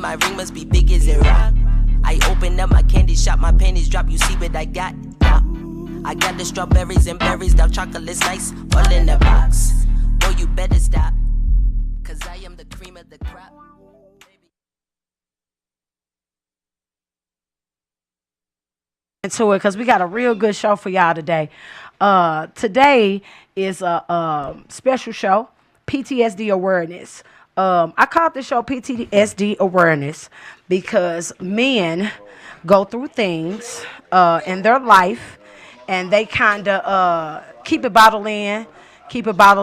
my ring must be big as it rock. I open up my candy shop, my panties drop, you see what I got? Yeah. I got the strawberries and berries, dark chocolate's nice, all in the box. Boy, you better stop, cause I am the cream of the crop. Into it because we got a real good show for y'all today. Today is a special show, PTSD awareness. I called the show PTSD awareness because men go through things in their life and they kind of keep it bottled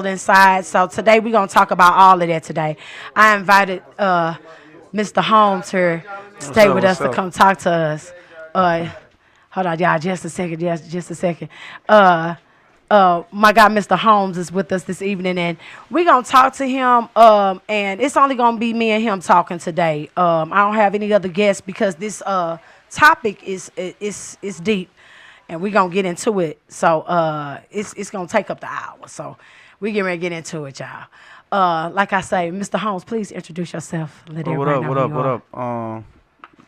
inside. So today we're going to talk about all of that today. I invited Mr. Holmes here to stay with us to come talk to us. Hold on, y'all, just a second. My guy, Mr. Holmes, is with us this evening, and we're going to talk to him, and it's only going to be me and him talking today. I don't have any other guests because this topic is deep, and we're going to get into it. So it's going to take up the hour, so we're getting ready to get into it, y'all. Like I say, Mr. Holmes, please introduce yourself. Let everybody know What up?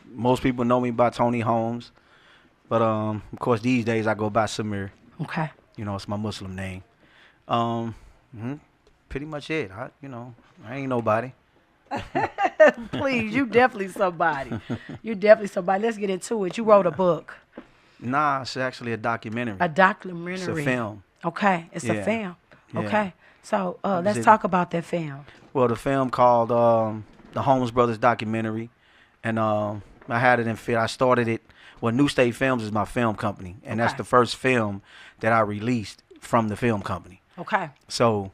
Most people know me by Tony Holmes. But, of course, these days I go by Samir. Okay. You know, it's my Muslim name. Pretty much it. I ain't nobody. Please, you definitely somebody. Let's get into it. You wrote a book. Nah, it's actually a documentary. A documentary. It's a film. Okay, it's a film. Yeah. Okay. So let's talk about that film. Well, the film called the Holmes Brothers documentary. And I had it in film. I started it. Well, New State Films is my film company, and that's the first film that I released from the film company. Okay. So,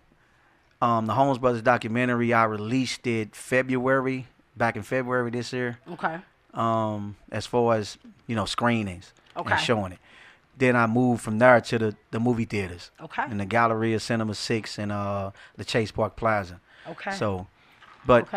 the Holmes Brothers documentary, I released it back in February this year. Okay. As far as, screenings and showing it. Then I moved from there to the movie theaters. Okay. In the Galleria Cinema 6 and the Chase Park Plaza. Okay. So, but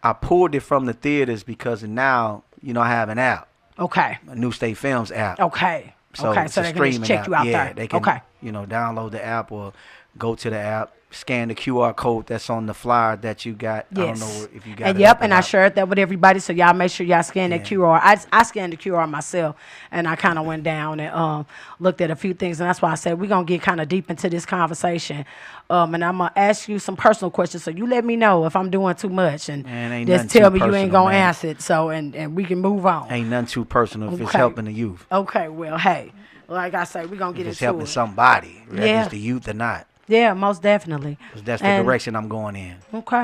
I pulled it from the theaters because now, I have an app. Okay. A New State Films app. Okay. So they can just check you out there. They can, download the app or go to the app, scan the QR code that's on the flyer that you got. Yes. I don't know if you got and it. Yep, and I shared that with everybody, so y'all make sure y'all scan that QR. I scanned the QR myself, and I kind of went down and looked at a few things, and that's why I said we're going to get kind of deep into this conversation. And I'm going to ask you some personal questions, so you let me know if I'm doing too much, and just tell me you ain't going to answer it, so and we can move on. Ain't nothing too personal if it's helping the youth. Okay, well, hey, like I say, we're going to get into it. It's helping somebody, whether it's the youth or not. Yeah, most definitely. 'Cause that's the direction I'm going in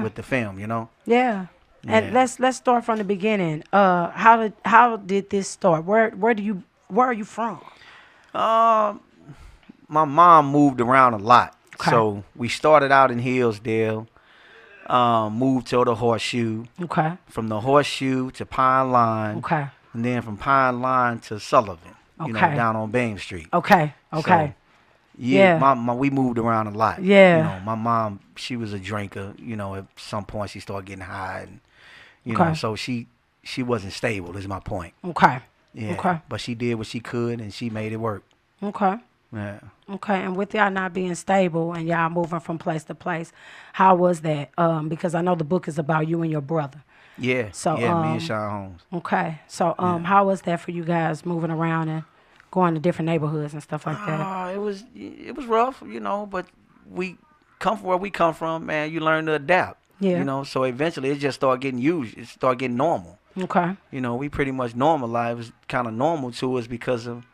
with the film, Yeah. And let's start from the beginning. How did this start? Where are you from? My mom moved around a lot. Okay. So we started out in Hillsdale, moved to the Horseshoe. Okay. From the Horseshoe to Pine Line. Okay. And then from Pine Line to Sullivan. Down on Bain Street. Okay. So, we moved around a lot. Yeah. My mom, she was a drinker. At some point she started getting high, and so she wasn't stable. Is my point. Okay. Yeah. Okay. But she did what she could, and she made it work. Okay. Yeah. Okay. And with y'all not being stable and y'all moving from place to place, how was that? Because I know the book is about you and your brother. Yeah. So me and Sean Holmes. Okay. So how was that for you guys moving around and going to different neighborhoods and stuff like that? It was rough, but we come from where we come from, man. You learn to adapt. Yeah. So eventually it just started getting used. It started getting normal. Okay. We pretty much normalized. It was kind of normal to us because of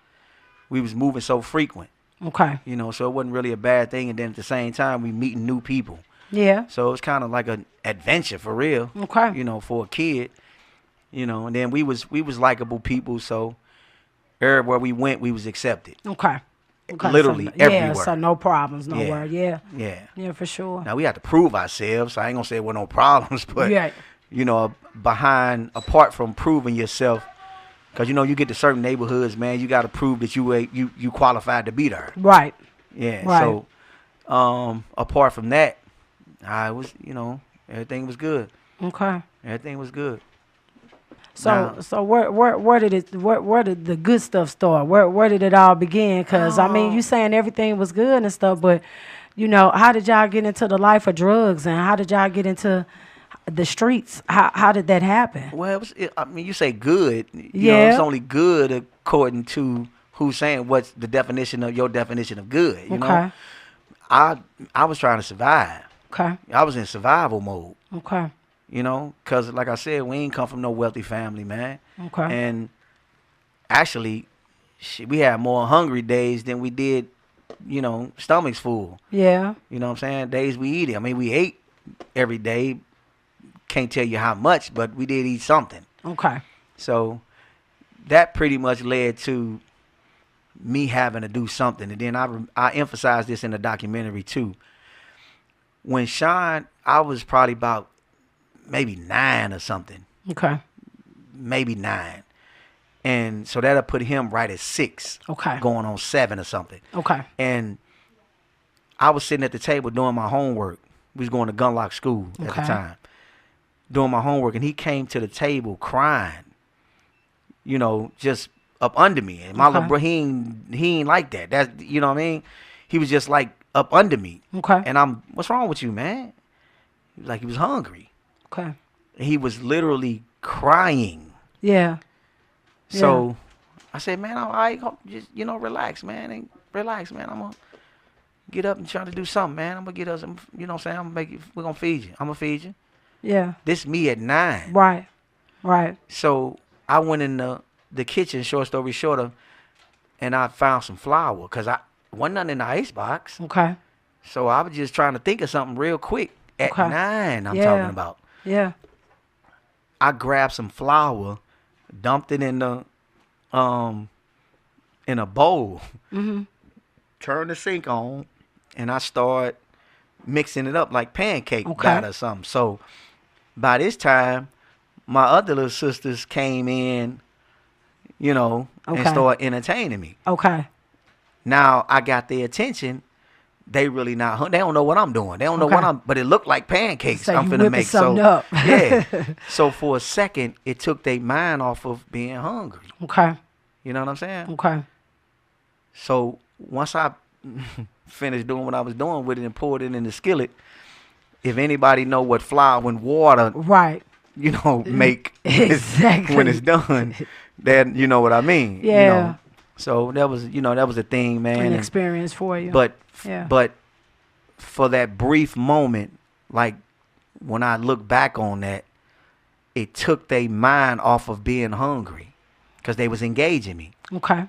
we was moving so frequent. Okay. So it wasn't really a bad thing. And then at the same time, we meeting new people. Yeah. So it was kind of like an adventure for real. Okay. For a kid. And then we was likable people, so everywhere we went, we was accepted. Okay. Literally everywhere. Yeah, so no problems nowhere. Yeah. Yeah, for sure. Now we have to prove ourselves. So I ain't gonna say there were no problems, but apart from proving yourself, because you get to certain neighborhoods, man, you got to prove that you qualified to be there. Right. Yeah. Right. So, apart from that, I was, everything was good. Okay. Everything was good. So where did the good stuff start? Where did it all begin? Because I mean, you saying everything was good and stuff, but how did y'all get into the life of drugs, and how did y'all get into the streets? How did that happen? Well, I mean, you say good. You Yeah. know, it's only good according to who's saying what's the definition of your definition of good. You know, I was trying to survive. Okay. I was in survival mode. Okay. You know, because like I said, we ain't come from no wealthy family, man. Okay. And actually, we had more hungry days than we did, you know, stomachs full. Yeah. You know what I'm saying? Days we eat it. I mean, we ate every day. Can't tell you how much, but we did eat something. Okay. So that pretty much led to me having to do something. And then I emphasized this in the documentary too. When Sean, I was probably about maybe 9 or something. Okay. Maybe 9. And so that'll put him right at 6. Okay. Going on 7 or something. Okay. And I was sitting at the table doing my homework. We was going to Gunlock School at the time. Doing my homework, and he came to the table crying. You know, just up under me. And my little bro, he ain't like that. That's, you know what I mean? He was just like up under me. Okay. And what's wrong with you, man? He was like, he was hungry. Okay. He was literally crying. Yeah. So I said, man, I just, you know, relax, man. Relax, man. I'm going to get up and try to do something, man. I'm going to get us, you know what I'm saying? We're going to feed you. I'm going to feed you. Yeah. This me at 9. Right. Right. So I went in the kitchen, short story shorter, and I found some flour because I wasn't nothing in the icebox. Okay. So I was just trying to think of something real quick at 9. I'm talking about. Yeah. I grabbed some flour, dumped it in a bowl, turned the sink on, and I started mixing it up like pancake batter or something. So by this time, my other little sisters came in, you know, and started entertaining me. Okay. Now I got their attention. They really not. They don't know what I'm doing. They don't know what I'm. But it looked like pancakes. So I'm you finna make. So up. yeah. So for a second, it took their mind off of being hungry. Okay. You know what I'm saying? Okay. So once I finished doing what I was doing with it and poured it in the skillet, if anybody know what flour and water, you know, make exactly when it's done, then you know what I mean. Yeah. You know? So that was, you know, that was a thing, man. An experience for you. But for that brief moment, like when I look back on that, it took their mind off of being hungry because they was engaging me. Okay.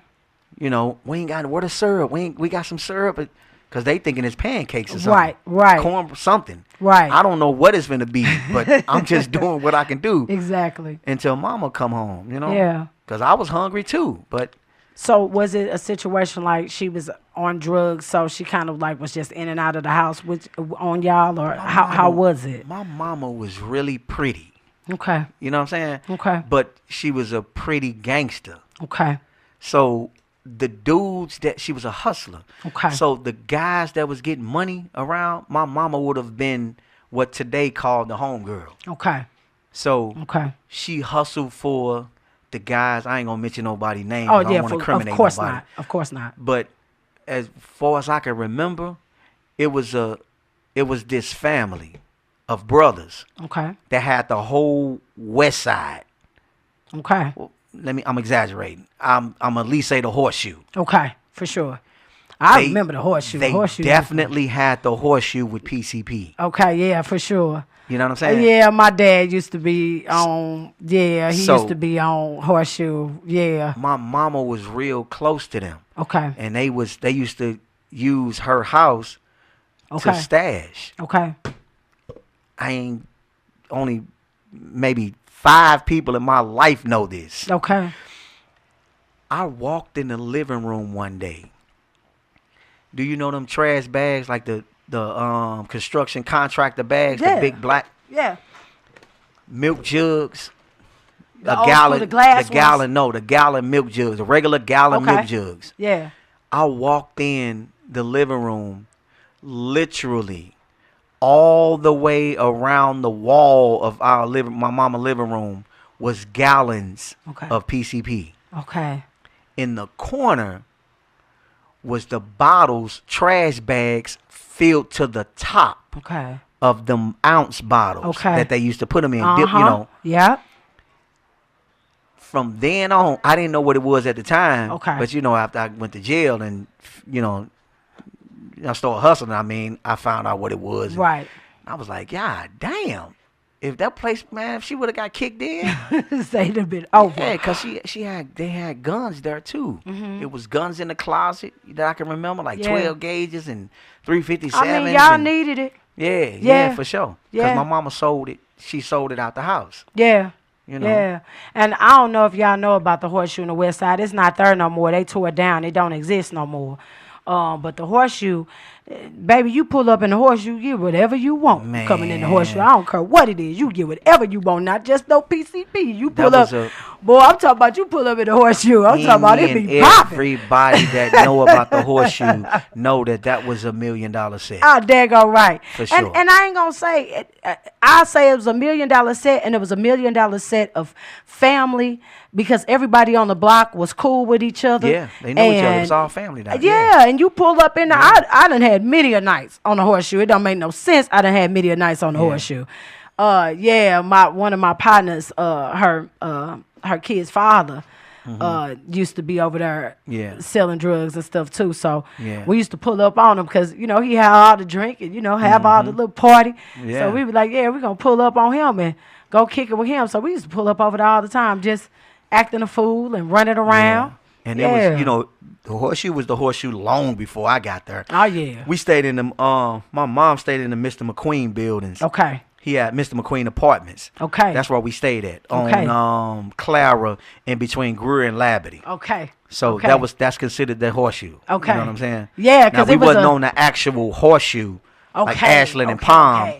You know, we ain't got where the syrup. We got some syrup because they thinking it's pancakes or something. Right, right. Corn, something. Right. I don't know what it's gonna be, but I'm just doing what I can do. Exactly. Until Mama come home, you know. Yeah. Because I was hungry too, but. So was it a situation like she was on drugs, so she kind of like was just in and out of the house on y'all, or how was it? My mama was really pretty. Okay. You know what I'm saying? Okay. But she was a pretty gangster. Okay. So the dudes she was a hustler. Okay. So the guys that was getting money around, my mama would have been what today called the homegirl. Okay. So she hustled for the guys. I ain't gonna mention nobody's name. Oh, I don't want to incriminate nobody. Not. Of course not. But as far as I can remember, it was this family of brothers. Okay. That had the whole west side. Okay. Well, I'm exaggerating. I'm at least say the horseshoe. Okay, for sure. I remember the horseshoe. They definitely had the horseshoe with PCP. Okay, yeah, for sure. You know what I'm saying? Yeah, my dad used to be on. Yeah, he used to be on horseshoe. Yeah. My mama was real close to them. Okay. And they used to use her house to stash. Okay. I ain't only maybe 5 people in my life know this. Okay. I walked in the living room one day. Do you know them trash bags, like the construction contractor bags, the big black milk jugs? The gallon milk jugs, the regular gallon milk jugs. Yeah. I walked in the living room, literally all the way around the wall of my mama living room was gallons of PCP. Okay. In the corner was the bottles, trash bags filled to the top of them ounce bottles that they used to put them in. Dip, you know. Yeah. From then on, I didn't know what it was at the time. Okay. But, you know, after I went to jail and, you know, I started hustling, I mean, I found out what it was. Right. I was like, God damn. If that place, man, if she would have got kicked in, they'd have been over. Yeah, because they had guns there too. It was guns in the closet that I can remember, like 12 gauges and 357s. I mean, y'all needed it. Yeah, for sure. Because Yeah. my mama sold it. She sold it out the house. Yeah. You know? Yeah. And I don't know if y'all know about the Horseshoe on the West Side. It's not there no more. They tore it down. It don't exist no more. But the Horseshoe, baby, you pull up in the Horseshoe, you get whatever you want. Man. Coming in the Horseshoe, I don't care what it is. You get whatever you want, not just no PCP. You pull up, boy. I'm talking about you pull up in the Horseshoe. I'm talking about it be popping. Everybody that know about the Horseshoe know that was $1 million set. Oh, daggone right. For sure. And I ain't gonna say I'll say it was $1 million set, and it was $1 million set of family. Because everybody on the block was cool with each other. Yeah, they knew each other. It was all family now. Yeah, and you pull up in there. I done had many a nights on the Horseshoe. It don't make no sense. I done had many a nights on the Horseshoe. One of my partners, her kid's father, used to be over there selling drugs and stuff too. So we used to pull up on him because, you know, he had all the drink and, you know, have all the little party. Yeah. So we be like, we're going to pull up on him and go kick it with him. So we used to pull up over there all the time, just acting a fool and running around. Yeah. And it was, you know, the Horseshoe was the Horseshoe long before I got there. Oh, yeah. We stayed in the, my mom stayed in the Mr. McQueen buildings. Okay. He had Mr. McQueen Apartments. Okay. That's where we stayed at. On Clara in between Greer and Labadie. Okay. So that's considered the Horseshoe. Okay. You know what I'm saying? Yeah, because we wasn't on the actual Horseshoe like Ashland and Palm.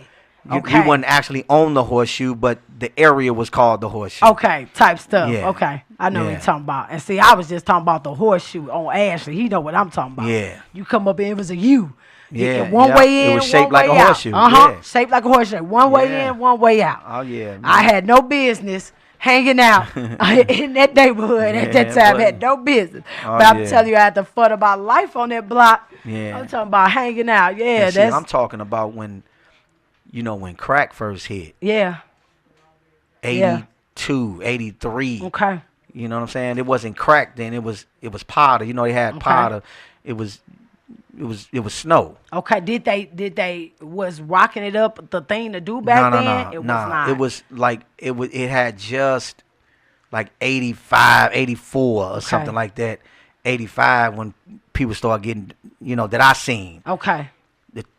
Okay. We wasn't actually on the Horseshoe, but the area was called the Horseshoe. Okay, type stuff. Yeah. Okay, I know what you're talking about. And see, I was just talking about the Horseshoe on Ashley. He know what I'm talking about. Yeah. You come up and it was a U. Yeah. One way in, it was shaped like a horseshoe. Yeah. Shaped like a horseshoe. One way in, one way out. Oh yeah. Man. I had no business hanging out in that neighborhood at that time. I had no business. But I'm telling you, I had the fun of my life on that block. Yeah. I'm talking about hanging out. Yeah, see, I'm talking about when. You know, when crack first hit. Yeah. 82, 83. Okay. You know what I'm saying? It wasn't crack then. It was powder. You know, they had powder. It was snow. Okay. Did they was rocking it up the thing to do back then? No. It was not. It was like it had just like 85, 84 or something like that. 85 when people start getting, you know, that I seen. Okay.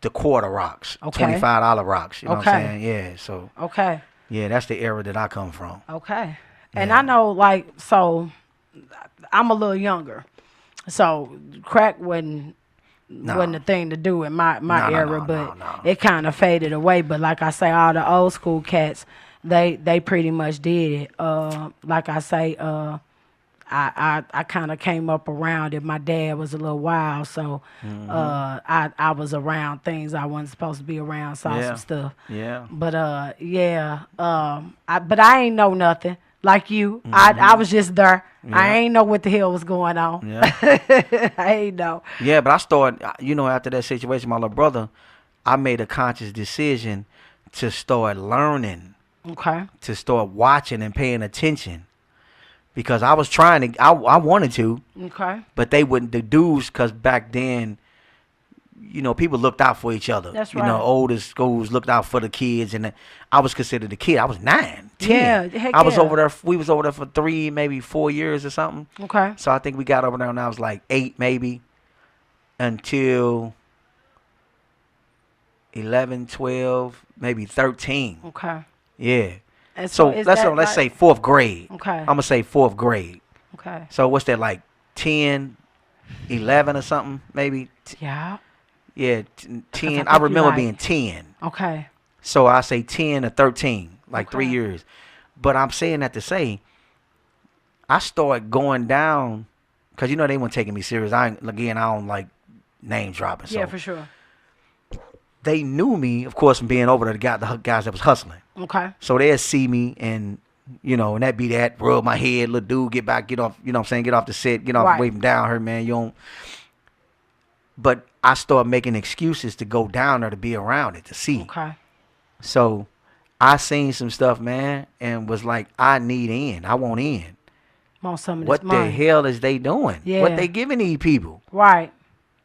The quarter rocks, $25 rocks. You know what I'm saying? Yeah. So. Okay. Yeah, that's the era that I come from. Okay. And I know, like, so I'm a little younger, so crack wasn't the thing to do in my era, but it kind of faded away. But like I say, all the old school cats, they pretty much did it. Like I say, I kind of came up around it. My dad was a little wild, so I was around things I wasn't supposed to be around, saw some stuff. Yeah. But but I ain't know nothing like you. I was just there. Yeah. I ain't know what the hell was going on. Yeah. I ain't know. Yeah, but I started, you know, after that situation, my little brother, I made a conscious decision to start learning. Okay. To start watching and paying attention. Because I was trying to, I wanted to. Okay. But they wouldn't, the dudes, because back then, you know, people looked out for each other. That's right. You know, older schools looked out for the kids. And I was considered a kid. I was 9, 10. Yeah, heck I was over there, we was over there for 3, maybe 4 years or something. Okay. So I think we got over there when I was like 8 maybe. Until 11, 12, maybe 13. Okay. Yeah. And so let's say 4th grade. Okay. I'm gonna say 4th grade. Okay. So what's that, like 10, 11 or something maybe? Yeah. Yeah, 10. I remember being 10. Okay. So I say 10 or 13, like 3 Okay. years. But I'm saying that to say, I started going down because you know they weren't taking me serious. I don't like name dropping. So Yeah, for sure. they knew me, of course, from being over there, the guys that was hustling. Okay. So they'd see me and, you know, and that'd be that, rub my head, little dude, get back, get off, you know what I'm saying, get off the set, get off, Right. wave him down, her man, you don't. But I started making excuses to go down there to be around it, to see. Okay. So I seen some stuff, man, and was like, I need in. I want in. Want some of What this the money. hell is they doing? Yeah. What they giving these people? Right.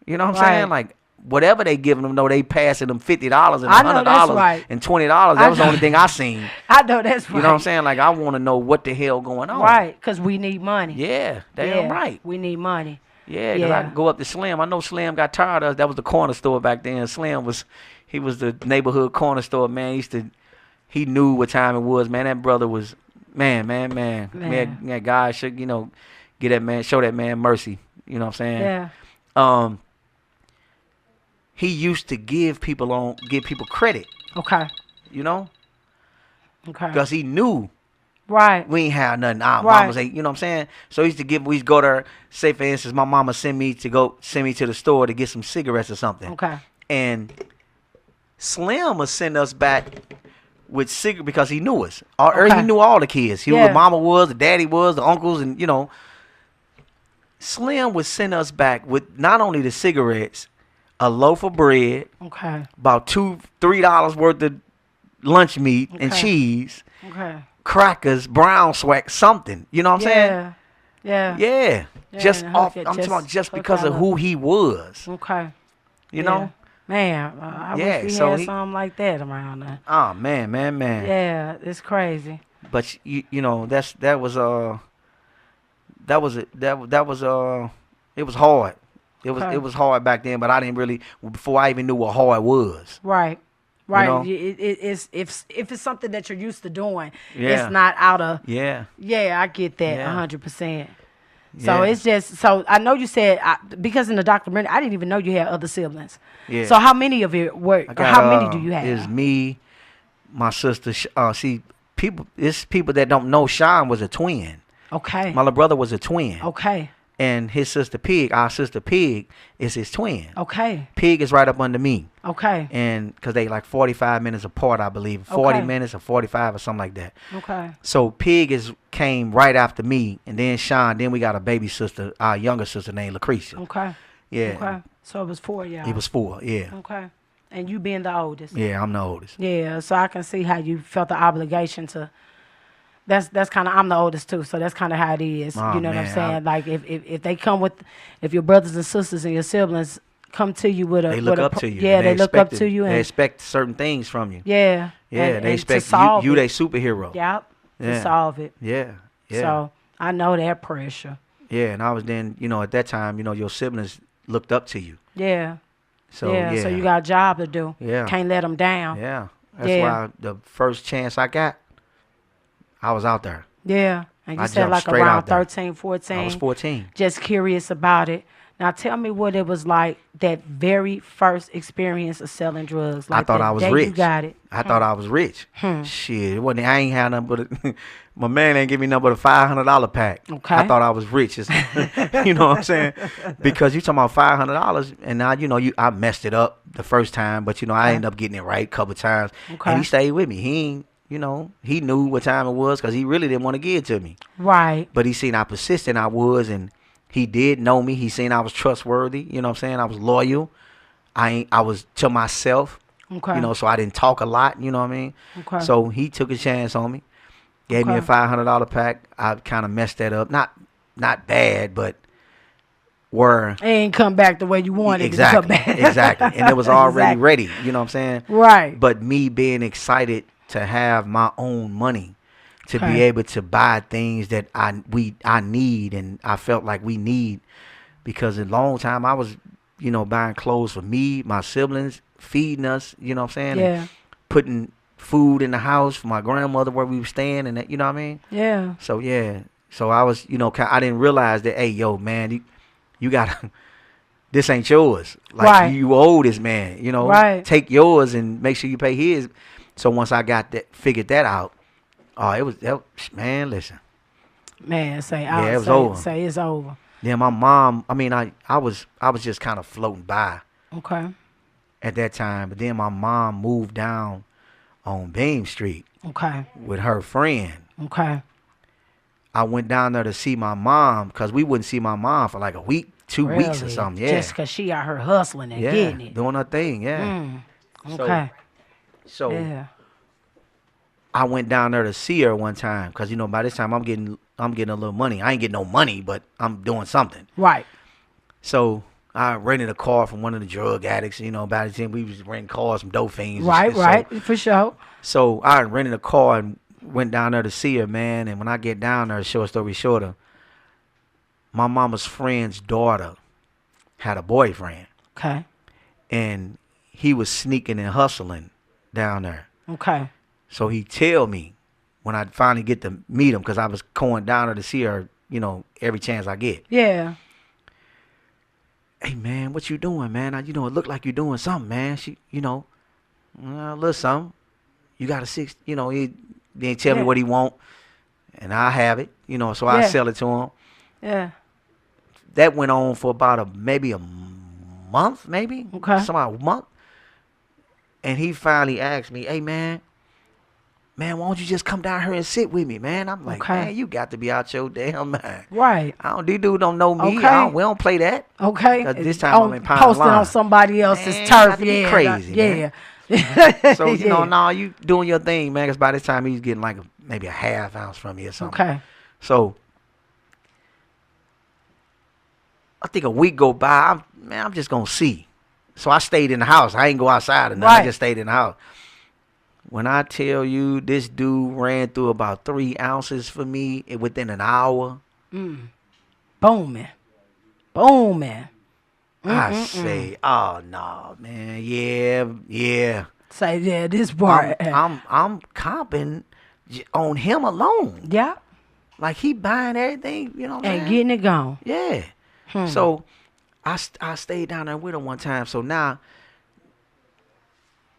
You know what I'm Right. saying? Like, whatever they giving them, though, they passing them $50 and I know that's $100 right. and $20. That was the only thing I seen. I know that's right. You know what I'm saying? Like, I want to know what the hell going on. Right, because we need money. Yeah, damn right. We need money. Yeah, because I could go up to Slim. I know Slim got tired of us. That was the corner store back then. Slim was the neighborhood corner store, man. He knew what time it was, man. That brother was, man. That guy should, get that man, show that man mercy. You know what I'm saying? Yeah. He used to give people credit. Okay. You know? Okay. Because he knew. Right. We ain't had nothing. Our Right. mamas ain't, you know what I'm saying? So we used to go there, say for instance, my mama send me to the store to get some cigarettes or something. Okay. And Slim would send us back with cigarettes because he knew us. Or he knew all the kids. He knew the mama was, the daddy was, the uncles, and Slim would send us back with not only the cigarettes, a loaf of bread, Okay. about $2-3 worth of lunch meat and cheese. Okay. Crackers, brown swag, something. You know what I'm saying? Yeah. Yeah. Just and off. hook it, I'm talking about just hook because y'all of up. who he was. Okay. You know? Man, I wish we had something like that around there. Oh man. Yeah, it's crazy. But that was it was hard. It was hard back then, but I didn't really before I even knew what hard was. Right. It's if it's something that you're used to doing, it's not out of. Yeah. Yeah, I get that 100%. So Yeah. it's just so I know you said because in the documentary I didn't even know you had other siblings. Yeah. So how many of you were? How many do you have? It's me, my sister. See, it's people that don't know. Sean was a twin. Okay. My little brother was a twin. Okay. And his sister Pig, our sister Pig, is his twin. Okay. Pig is right up under me. Okay. And because they like 45 minutes apart, I believe. 40 minutes or 45 or something like that. Okay. So Pig came right after me. And then Sean, then we got a baby sister, our younger sister named Lucretia. Okay. Yeah. Okay. So it was 4 y'all. It was 4, yeah. Okay. And you being the oldest. Yeah, I'm the oldest. Yeah, so I can see how you felt the obligation to. That's kind of, I'm the oldest too, so that's kind of how it is. Oh, you know what I'm man, saying? Like if they come with, if your brothers and sisters and your siblings come to you with a, They look with a up to you. Yeah, they look up to you. They and expect certain things from you. Yeah. Yeah, and they expect to solve you it. they superhero. Yep. To Yeah. solve it. Yeah. Yeah. So I know that pressure. Yeah, and I was then, at that time, your siblings looked up to you. Yeah. So, So you got a job to do. Yeah. Can't let them down. Yeah. That's Yeah. why the first chance I got, I was out there. Yeah. And you I said jumped like straight around out there. 13, 14. I was 14. Just curious about it. Now tell me what it was like that very first experience of selling drugs. Like I thought the I was day rich. You got it. I thought I was rich. Shit, it wasn't. I ain't had nothing but my man ain't give me nothing but a $500 pack. Okay. I thought I was rich. You know what I'm saying? Because you talking about $500, and now I messed it up the first time, but I ended up getting it right a couple times. Okay. And he stayed with me. He ain't. He knew what time it was because he really didn't want to give it to me. Right. But he seen how persistent I was, and he did know me. He seen I was trustworthy. You know what I'm saying? I was loyal. I was to myself. Okay. So I didn't talk a lot. You know what I mean? Okay. So he took a chance on me. Gave me a $500 pack. I kind of messed that up. Not bad, but where It ain't come back the way you wanted it to come back. Exactly. And it was already ready. You know what I'm saying? Right. But me being excited to have my own money, to be able to buy things that I need, and I felt like we need, because a long time I was, buying clothes for me, my siblings, feeding us, you know what I'm saying? Yeah. And putting food in the house for my grandmother where we were staying, and that, you know what I mean? Yeah. So yeah. So I was, I didn't realize that, hey, yo, man, you gotta this ain't yours. Like you owe this man, Right. Take yours and make sure you pay his. So once I figured that out, man, listen. Man, say it was over. Say it's over. Then my mom, I was just kind of floating by Okay. at that time. But then my mom moved down on Beam Street Okay. with her friend. Okay. I went down there to see my mom because we wouldn't see my mom for like a week, 2 weeks or Really? something. Yeah. Just because she out here hustling and getting it. Doing her thing. Yeah. Okay. So Yeah. I went down there to see her one time because, you know, by this time I'm getting a little money. I ain't getting no money, but I'm doing something. Right. So I rented a car from one of the drug addicts. You know, by the time we was renting cars from dope fiends. Right, right, so, for sure. So I rented a car and went down there to see her, man. And when I get down there, short story shorter, my mama's friend's daughter had a boyfriend. Okay. And he was sneaking and hustling down there. Okay. So he tell me when I finally get to meet him, because I was going down there to see her, you know, every chance I get. Yeah. Hey, man, what you doing, man? You know, it look like you doing something, man. She, you know, a little something. You got a six, you know, he didn't tell me what he want, and I have it, you know, so I sell it to him. Yeah. That went on for about maybe a month, maybe. Okay. About a month. And he finally asked me, hey, man, why don't you just come down here and sit with me, man? I'm like, man, you got to be out your damn mind. Right. These dudes don't know me. Okay. We don't play that. Okay. This time I'm in Pine posting Line. on somebody else's Man, turf. got to be crazy, man. So, you know, nah, you doing your thing, man, because by this time he's getting like maybe a half ounce from me or something. Okay. So I think a week go by, I'm just going to see. So I stayed in the house. I ain't go outside or nothing. Right. I just stayed in the house. When I tell you this dude ran through about 3 ounces for me within an hour. Booming. I say, oh, no, man. Yeah. Say, yeah, this part. I'm comping on him alone. Yeah. Like he buying everything, you know what I'm saying? And getting it gone. Yeah. So I stayed down there with him one time. So now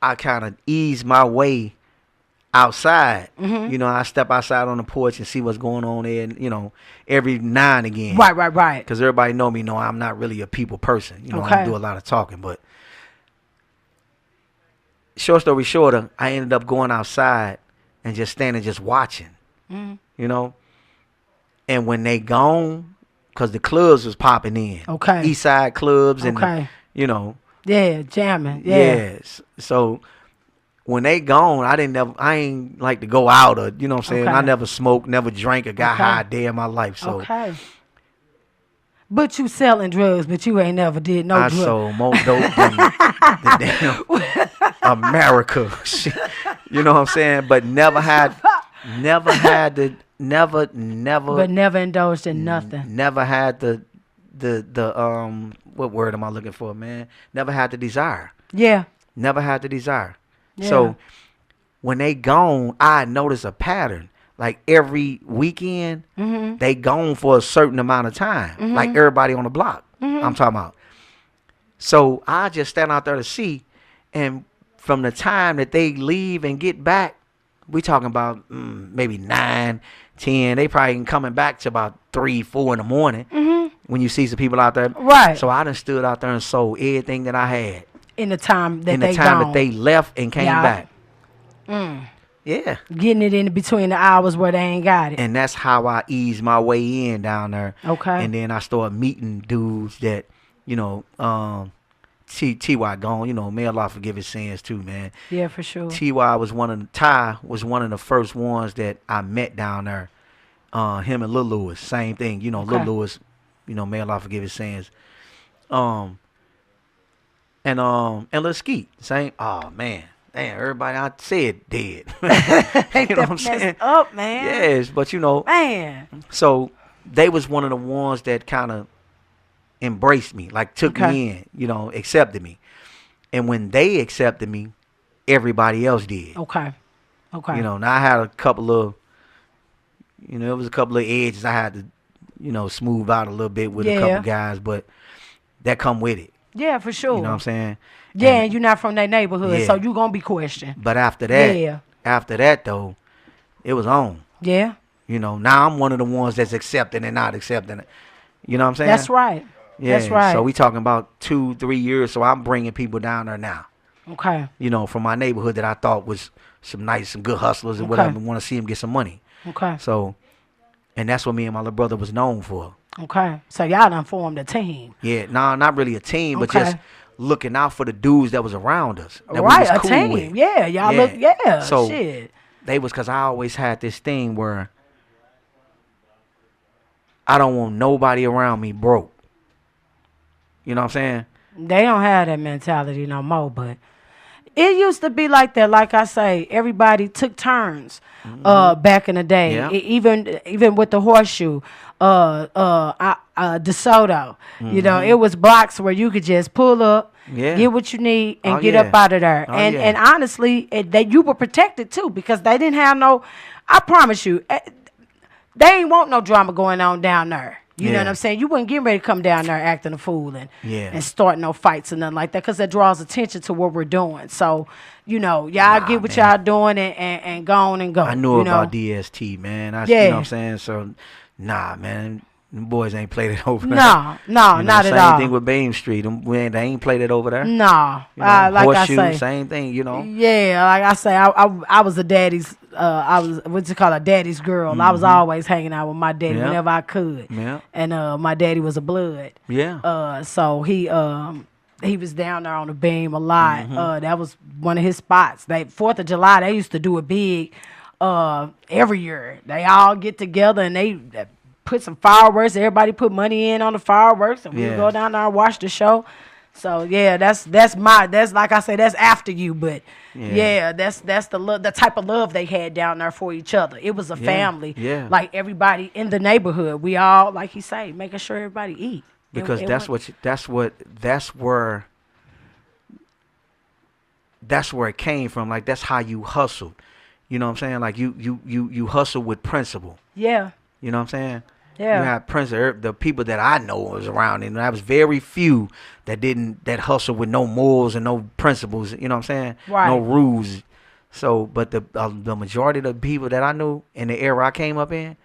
I kind of ease my way outside. You know, I step outside on the porch and see what's going on there, and, you know, every now and again. Right. Because everybody know me, I'm not really a people person. You know, I do a lot of talking. But short story shorter, I ended up going outside and just standing, just watching. You know? And when they gone, because the clubs was popping in. Okay. East Side clubs and, you know. Yeah, jamming. Yeah. Yes. So when they gone, I ain't like to go out or, you know what I'm saying? I never smoked, never drank or got high a day in my life. So But you selling drugs, but you ain't never did no drugs. I sold more dope than the damn America. You know what I'm saying? But never had the but never indulged in nothing. Never had the what word am I looking for, man? Never had the desire. Yeah. Never had the desire. Yeah. So when they gone, I notice a pattern. Like every weekend, they gone for a certain amount of time. Like everybody on the block. I'm talking about. So I just stand out there to see, and from the time that they leave and get back, we talking about maybe 9, 10. They probably ain't coming back to about 3, 4 in the morning when you see some people out there. Right. So I done stood out there and sold everything that I had. In the time that that they left and came back. Yeah. Getting it in between the hours where they ain't got it. And that's how I ease my way in down there. Okay. And then I started meeting dudes that, you know, T.Y. gone, you know, may Allah forgive his sins too, man. Yeah, for sure. T.Y. was one of the first ones that I met down there. Him and Lil Lewis, same thing. You know, Lil Lewis, you know, may Allah forgive his sins. And Lil Skeet, same. Oh man, damn, everybody I said dead. You know what I'm saying? Up, man. Yes, but you know, man. So they was one of the ones that kind of embraced me, like took me in, you know, accepted me. And when they accepted me, everybody else did. Okay. You know, now I had a couple of, you know, it was a couple of edges I had to, you know, smooth out a little bit with a couple guys, but that come with it. Yeah, for sure. You know what I'm saying? Yeah, and you're not from that neighborhood, so you gonna be questioned. But after that, though, it was on. Yeah. You know, now I'm one of the ones that's accepting and not accepting it. You know what I'm saying? That's right. Yeah. That's right. So we talking about 2-3 years. So I'm bringing people down there now. Okay. You know, from my neighborhood that I thought was some good hustlers and whatever. Want to see them get some money. Okay. So, and that's what me and my little brother was known for. Okay. So y'all done formed a team. Yeah. No, not really a team, but just looking out for the dudes that was around us. That right. we was a cool team. with. Yeah. Y'all look. Yeah. So shit. because I always had this thing where I don't want nobody around me broke. You know what I'm saying? They don't have that mentality no more, but it used to be like that. Like I say, everybody took turns back in the day. Yeah. Even with the horseshoe, DeSoto. You know, it was blocks where you could just pull up, get what you need, and get up out of there. And honestly, that you were protected too, because they didn't have no. I promise you, they ain't want no drama going on down there. You know what I'm saying? You wouldn't get ready to come down there acting a fool and start no fights and nothing like that, because that draws attention to what we're doing. So, you know, y'all get what y'all doing and go on and go. I knew about DST, man. You know what I'm saying? So, nah, man. Them boys ain't played it over there. No, not at all. Same thing with Bain Street. They ain't played it over there. No. You know, like Horseshoe, I say. same thing, you know. Yeah, like I say, I was a daddy's, daddy's girl. I was always hanging out with my daddy whenever I could. Yeah. And my daddy was a blood. Yeah. So he was down there on the beam a lot. That was one of his spots. 4th of July, they used to do it big every year. They all get together and they put some fireworks. Everybody put money in on the fireworks, and we go down there and watch the show. So that's like I say, that's after you, but that's the type of love they had down there for each other. It was a family, like everybody in the neighborhood. We all, like he say, making sure everybody eat. Because that's where it came from. Like, that's how you hustled. You know what I'm saying? Like you hustle with principle. Yeah. You know what I'm saying? Yeah. You had the people that I know was around, and there was very few that hustle with no morals and no principles. You know what I'm saying? Right. No rules. So, but the majority of the people that I knew in the era I came up in,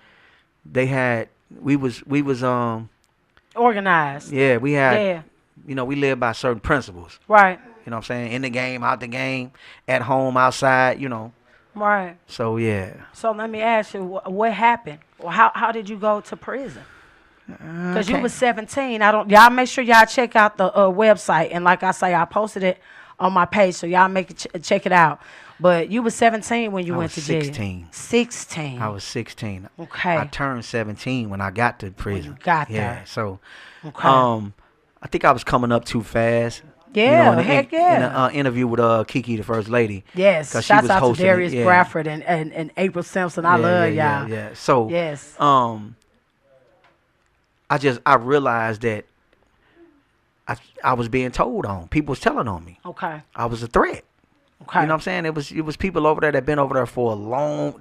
we was organized. Yeah, we had. You know, we lived by certain principles. Right. You know what I'm saying? In the game, out the game, at home, outside. You know. Right. So, yeah. So, let me ask you, what happened? Well, how did you go to prison? Because you was 17. Y'all make sure y'all check out the website. And like I say, I posted it on my page, so y'all check it out. But you was 17 when you went to jail. 16. I was 16. Okay. I turned 17 when I got to prison. When you got there. Yeah. So, I think I was coming up too fast. Yeah, in the interview with Kiki, the first lady. Yes, shouts out to Darius Bradford and April Simpson. I love y'all. Yeah. So, yes. I realized that I was being told on. People was telling on me. Okay. I was a threat. Okay. You know what I'm saying? It was people over there that been over there for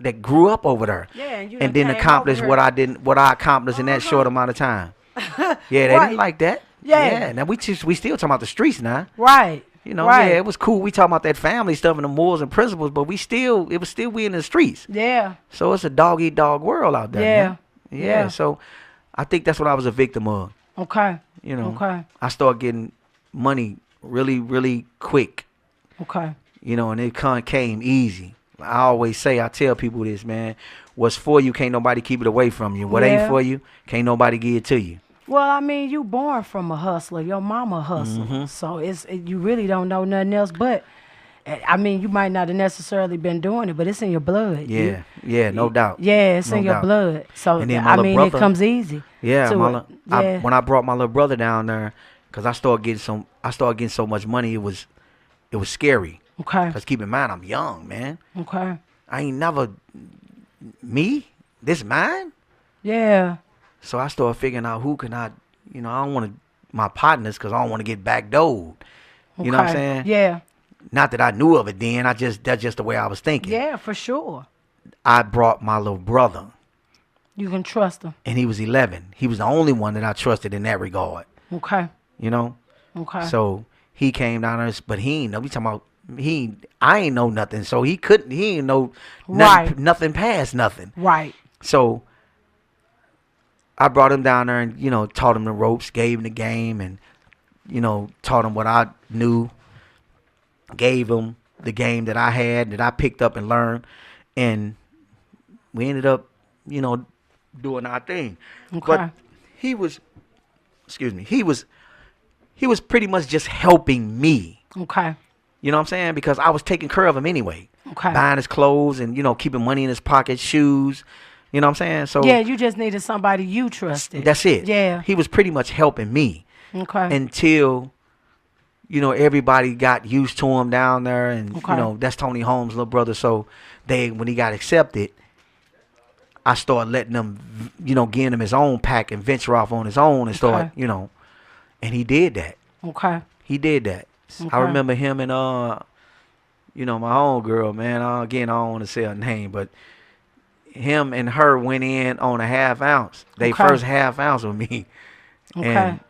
that grew up over there. Yeah, and didn't accomplish what I accomplished in that short amount of time. Yeah, they didn't like that. Yeah. Now we still talking about the streets now. Right. You know, it was cool. We talking about that family stuff and the morals and principles, but we in the streets. Yeah. So it's a dog eat dog world out there. Yeah. So I think that's what I was a victim of. Okay. You know. Okay. I started getting money really, really quick. Okay. You know, and it came easy. I tell people this, man. What's for you, can't nobody keep it away from you. What ain't for you, can't nobody give it to you. Well, I mean, you born from a hustler. Your mama hustled. So you really don't know nothing else. But, I mean, you might not have necessarily been doing it, but it's in your blood. Yeah, no doubt. Yeah, it's in your blood. So, it comes easy. Yeah, when I brought my little brother down there, because I started getting so much money, it was scary. Okay. Because keep in mind, I'm young, man. Okay. I ain't never, this mine? Yeah. So I started figuring out who can I don't want my partners, because I don't want to get backdoored. You know what I'm saying? Yeah. Not that I knew of it then. That's just the way I was thinking. Yeah, for sure. I brought my little brother. You can trust him. And he was 11. He was the only one that I trusted in that regard. Okay. You know? Okay. So he came down there, but he ain't know. We talking about I ain't know nothing. So he ain't know nothing past nothing. Right. So I brought him down there and, taught him the ropes, gave him the game, and, taught him what I knew, gave him the game that I had, that I picked up and learned, and we ended up, doing our thing. Okay. But he was pretty much just helping me. Okay. You know what I'm saying? Because I was taking care of him anyway. Okay. buying his clothes and, keeping money in his pocket, shoes. You know what I'm saying? So yeah, you just needed somebody you trusted. that's it. Yeah. He was pretty much helping me Okay. until, everybody got used to him down there. And, Okay. that's Tony Holmes' little brother. So when he got accepted, I started letting him, getting him his own pack and venture off on his own and start, and he did that. Okay. He did that. Okay. I remember him and, my own girl, man. Again, I don't want to say her name, but him and her went in on a half ounce. They first half ounce with me. Okay.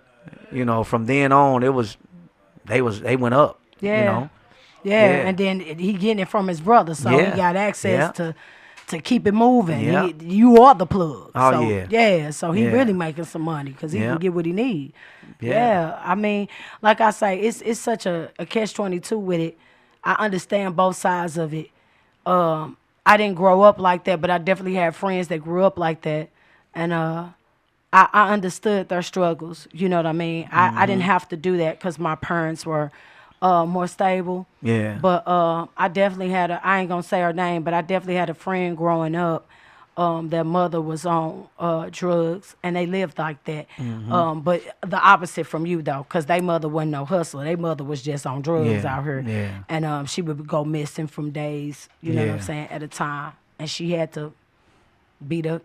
And, from then on, they went up. Yeah. Yeah. And then he getting it from his brother, so he got access to keep it moving. Yeah. You are the plug. Oh, so, yeah. Yeah, so he really making some money because he can get what he need. Yeah. I mean, like I say, it's such a catch-22 with it. I understand both sides of it. I didn't grow up like that, but I definitely had friends that grew up like that. And I understood their struggles. You know what I mean? I didn't have to do that because my parents were more stable. Yeah. But I definitely had I ain't going to say her name, but I definitely had a friend growing up. Their mother was on drugs, and they lived like that. But the opposite from you, though, because their mother wasn't no hustler. Their mother was just on drugs out here. Yeah. And she would go missing from days, you know what I'm saying, at a time. And she had to be I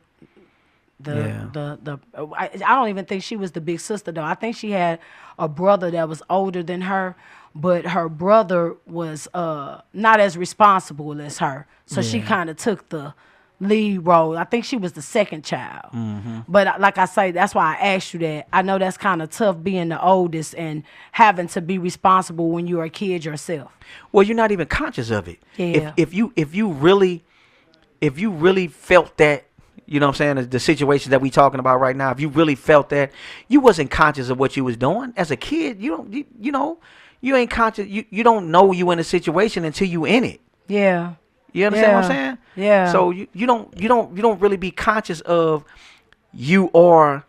don't even think she was the big sister, though. I think she had a brother that was older than her, but her brother was not as responsible as her. So she kind of took the lead role. I think she was the second child. But like I say, that's why I asked you that. I know that's kind of tough being the oldest and having to be responsible when you're a kid yourself. Well, you're not even conscious of it. Yeah. If you really felt that, you know what I'm saying, the situation that we talking about right now, if you really felt that, you wasn't conscious of what you was doing. As a kid, you ain't conscious. You don't know you in a situation until you in it. Yeah. You understand what I'm saying? Yeah. So you don't really be conscious of you are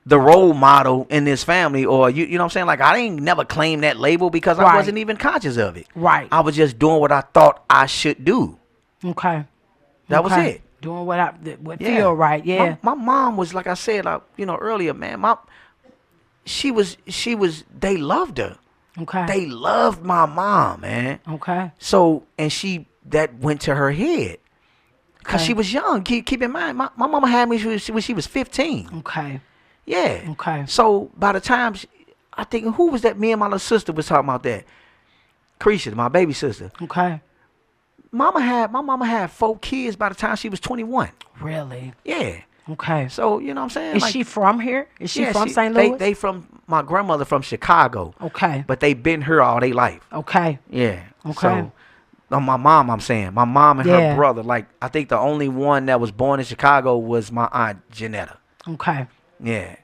the role model in this family, or you know what I'm saying? Like, I ain't never claimed that label because I wasn't even conscious of it. Right. I was just doing what I thought I should do. Okay. That was it. Doing what feel right. Yeah. My mom was, like I said, earlier, man. They loved her. Okay. They loved my mom, man. Okay. So, and that went to her head because she was young. Keep in mind, my mama had me when she was 15. Okay. Yeah. Okay. So by the time I think, who was that? Me and my little sister was talking about that. Creisha, my baby sister. Okay. My mama had 4 kids by the time she was 21. Really? Yeah. Okay. So, you know what I'm saying? Is she from here? Is she from St. Louis? They from, my grandmother from Chicago. Okay. But they been here all their life. Okay. Yeah. Okay. So, my mom, I'm saying. My mom and her brother. Like, I think the only one that was born in Chicago was my aunt, Janetta. Okay. Yeah.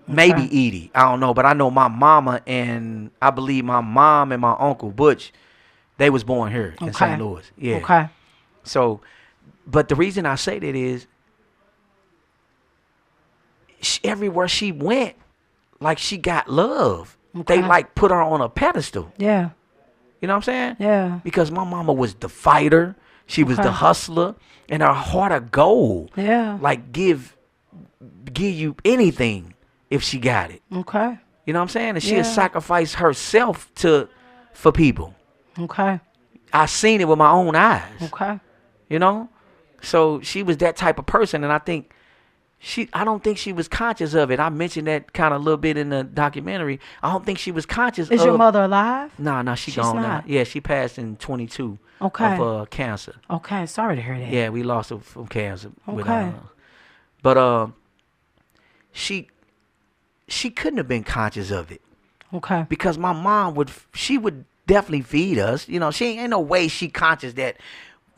Maybe Edie. I don't know. But I know my mama and I believe my mom and my uncle, Butch, they was born here in St. Louis. Yeah. Okay. So, but the reason I say that is, everywhere she went, like, she got love. Okay. They like put her on a pedestal. Yeah. You know what I'm saying? Yeah. Because my mama was the fighter. She was the hustler. And her heart of gold. Yeah. Like, give you anything if she got it. Okay. You know what I'm saying? And she'll sacrifice herself for people. Okay. I seen it with my own eyes. Okay. You know? So she was that type of person, and I don't think she was conscious of it. I mentioned that kind of a little bit in the documentary. I don't think she was conscious Is your mother alive? Nah, she's gone now. Yeah, she passed in 22 of cancer. Okay, sorry to hear that. Yeah, we lost her from cancer. Okay. But she couldn't have been conscious of it. Okay. Because my mom would definitely feed us. You know, she ain't no way she conscious that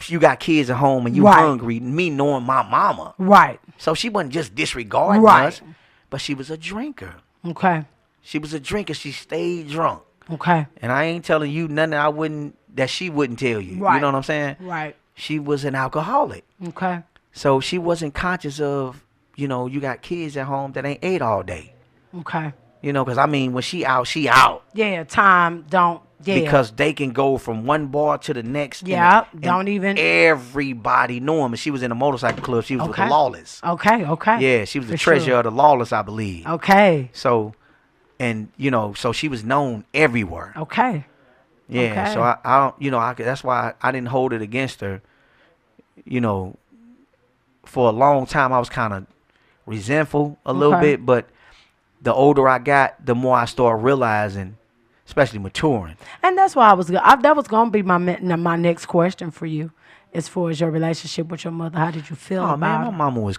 you got kids at home and you hungry, me knowing my mama. Right. So she wasn't just disregarding us, but she was a drinker. Okay. She was a drinker. She stayed drunk. Okay. And I ain't telling you nothing that she wouldn't tell you. Right. You know what I'm saying? Right. She was an alcoholic. Okay. So she wasn't conscious of, you got kids at home that ain't ate all day. Okay. Because, I mean, when she out, she out. Yeah, time don't Yeah. Because they can go from one bar to the next. Yeah, and don't even. Everybody knew him. And she was in a motorcycle club. She was with the Lawless. Okay. Yeah, she was the treasurer of the Lawless, I believe. Okay. So, and so she was known everywhere. Okay. Yeah. Okay. So I don't, that's why I didn't hold it against her. For a long time I was kind of resentful a little bit, but the older I got, the more I started realizing, especially maturing. And that's why that was going to be my next question for you, as far as your relationship with your mother. How did you feel about man, my mama was,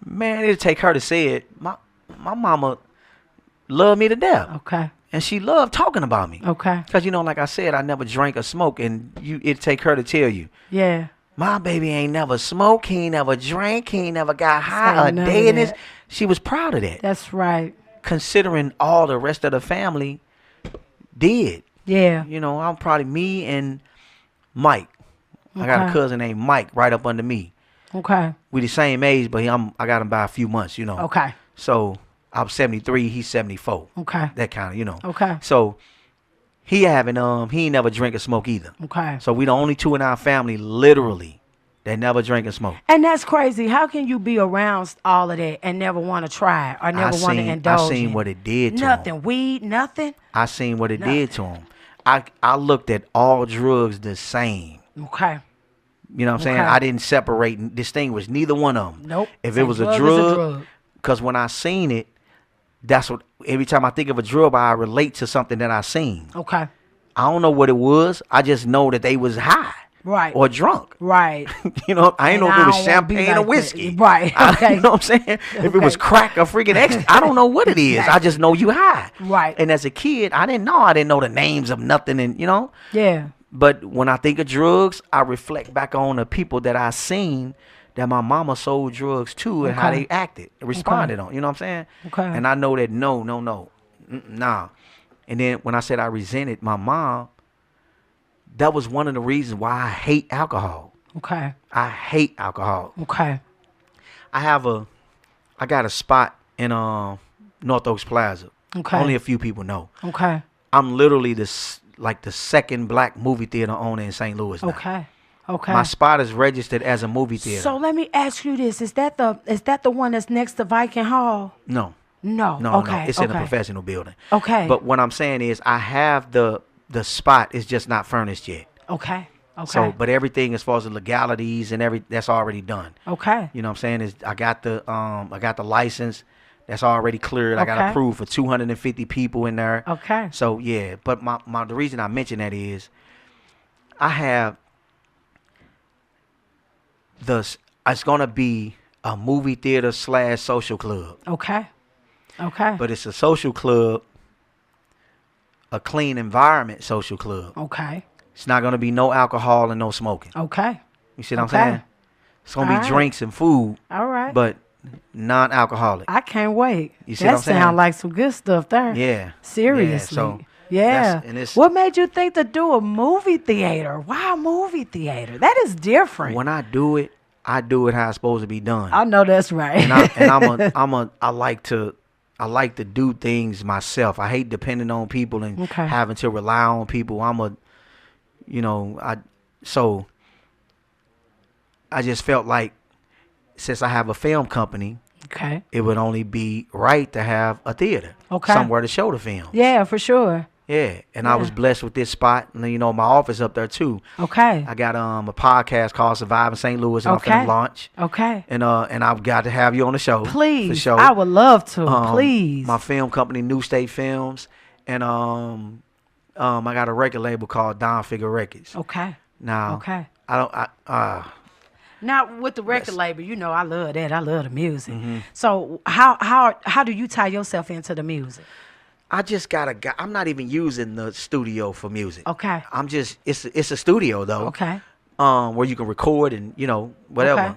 man, it'd take her to say it. My mama loved me to death. Okay. And she loved talking about me. Okay. Because, like I said, I never drank or smoked, and it'd take her to tell you. Yeah. My baby ain't never smoked, he ain't never drank, he ain't never got high a day in this. She was proud of that. That's right. Considering all the rest of the family did. Yeah. I'm probably me and Mike. I got a cousin named Mike right up under me. Okay. We the same age, but I got him by a few months, Okay. So I'm 73, he's 74. Okay. That kind of, Okay. So he ain't never drink or smoke either. Okay. So we the only two in our family, literally, that never drink and smoke. And that's crazy. How can you be around all of that and never want to try it or never want to indulge? I seen what it did to him. Nothing. Weed, nothing? I seen what it did to him. I looked at all drugs the same. Okay. You know what I'm saying? I didn't separate and distinguish neither one of them. Nope. If it was a drug, because when I seen it, that's what, every time I think of a drug, I relate to something that I seen. Okay. I don't know what it was. I just know that they was high. Right. Or drunk. Right. I ain't know if it was champagne or whiskey. Right. Okay. You know what I'm saying? If it was crack or freaking ecstasy, I don't know what it is. I just know you high. Right. And as a kid, I didn't know the names of nothing, and Yeah. But when I think of drugs, I reflect back on the people that I seen that my mama sold drugs to and how they acted, responded on. You know what I'm saying? Okay. And I know that no, nah. And then when I said I resented my mom, that was one of the reasons why I hate alcohol. Okay. I hate alcohol. Okay. I got a spot in North Oaks Plaza. Okay. Only a few people know. Okay. I'm literally the second black movie theater owner in St. Louis now. Okay. Okay. My spot is registered as a movie theater. So let me ask you this: Is that the one that's next to Viking Hall? No. No. No. Okay. It's in a professional building. Okay. But what I'm saying is, I have the spot is just not furnished yet. Okay. Okay. So, but everything as far as the legalities and that's already done. Okay. You know what I'm saying? I got the license that's already cleared. I got approved for 250 people in there. Okay. So yeah, but the reason I mention that is I have it's gonna be a movie theater / social club. Okay. Okay. But it's a social club, a clean environment social club. Okay. It's not gonna be no alcohol and no smoking. Okay. You see what I'm saying? It's gonna be drinks and food. All right. But non-alcoholic. I can't wait. You see what I'm saying? That sounds like some good stuff there. Yeah. Seriously. Yeah. Yeah. What made you think to do a movie theater? Why a movie theater? That is different. When I do it how it's supposed to be done. I know that's right. I like to do things myself. I hate depending on people and having to rely on people. So I just felt like since I have a film company, it would only be right to have a theater, somewhere to show the film. Yeah, for sure. Yeah, and I was blessed with this spot, and my office up there too. Okay. I got a podcast called Surviving St. Louis, and I'm finna launch. Okay. And I've got to have you on the show. Please, for sure. I would love to. Please. My film company, New State Films, and I got a record label called Don Figure Records. Okay. Now. Okay. Now with the record label, I love that. I love the music. Mm-hmm. So how do you tie yourself into the music? I just got a guy. I'm not even using the studio for music. Okay. It's a studio though. Okay. Where you can record and whatever. Okay.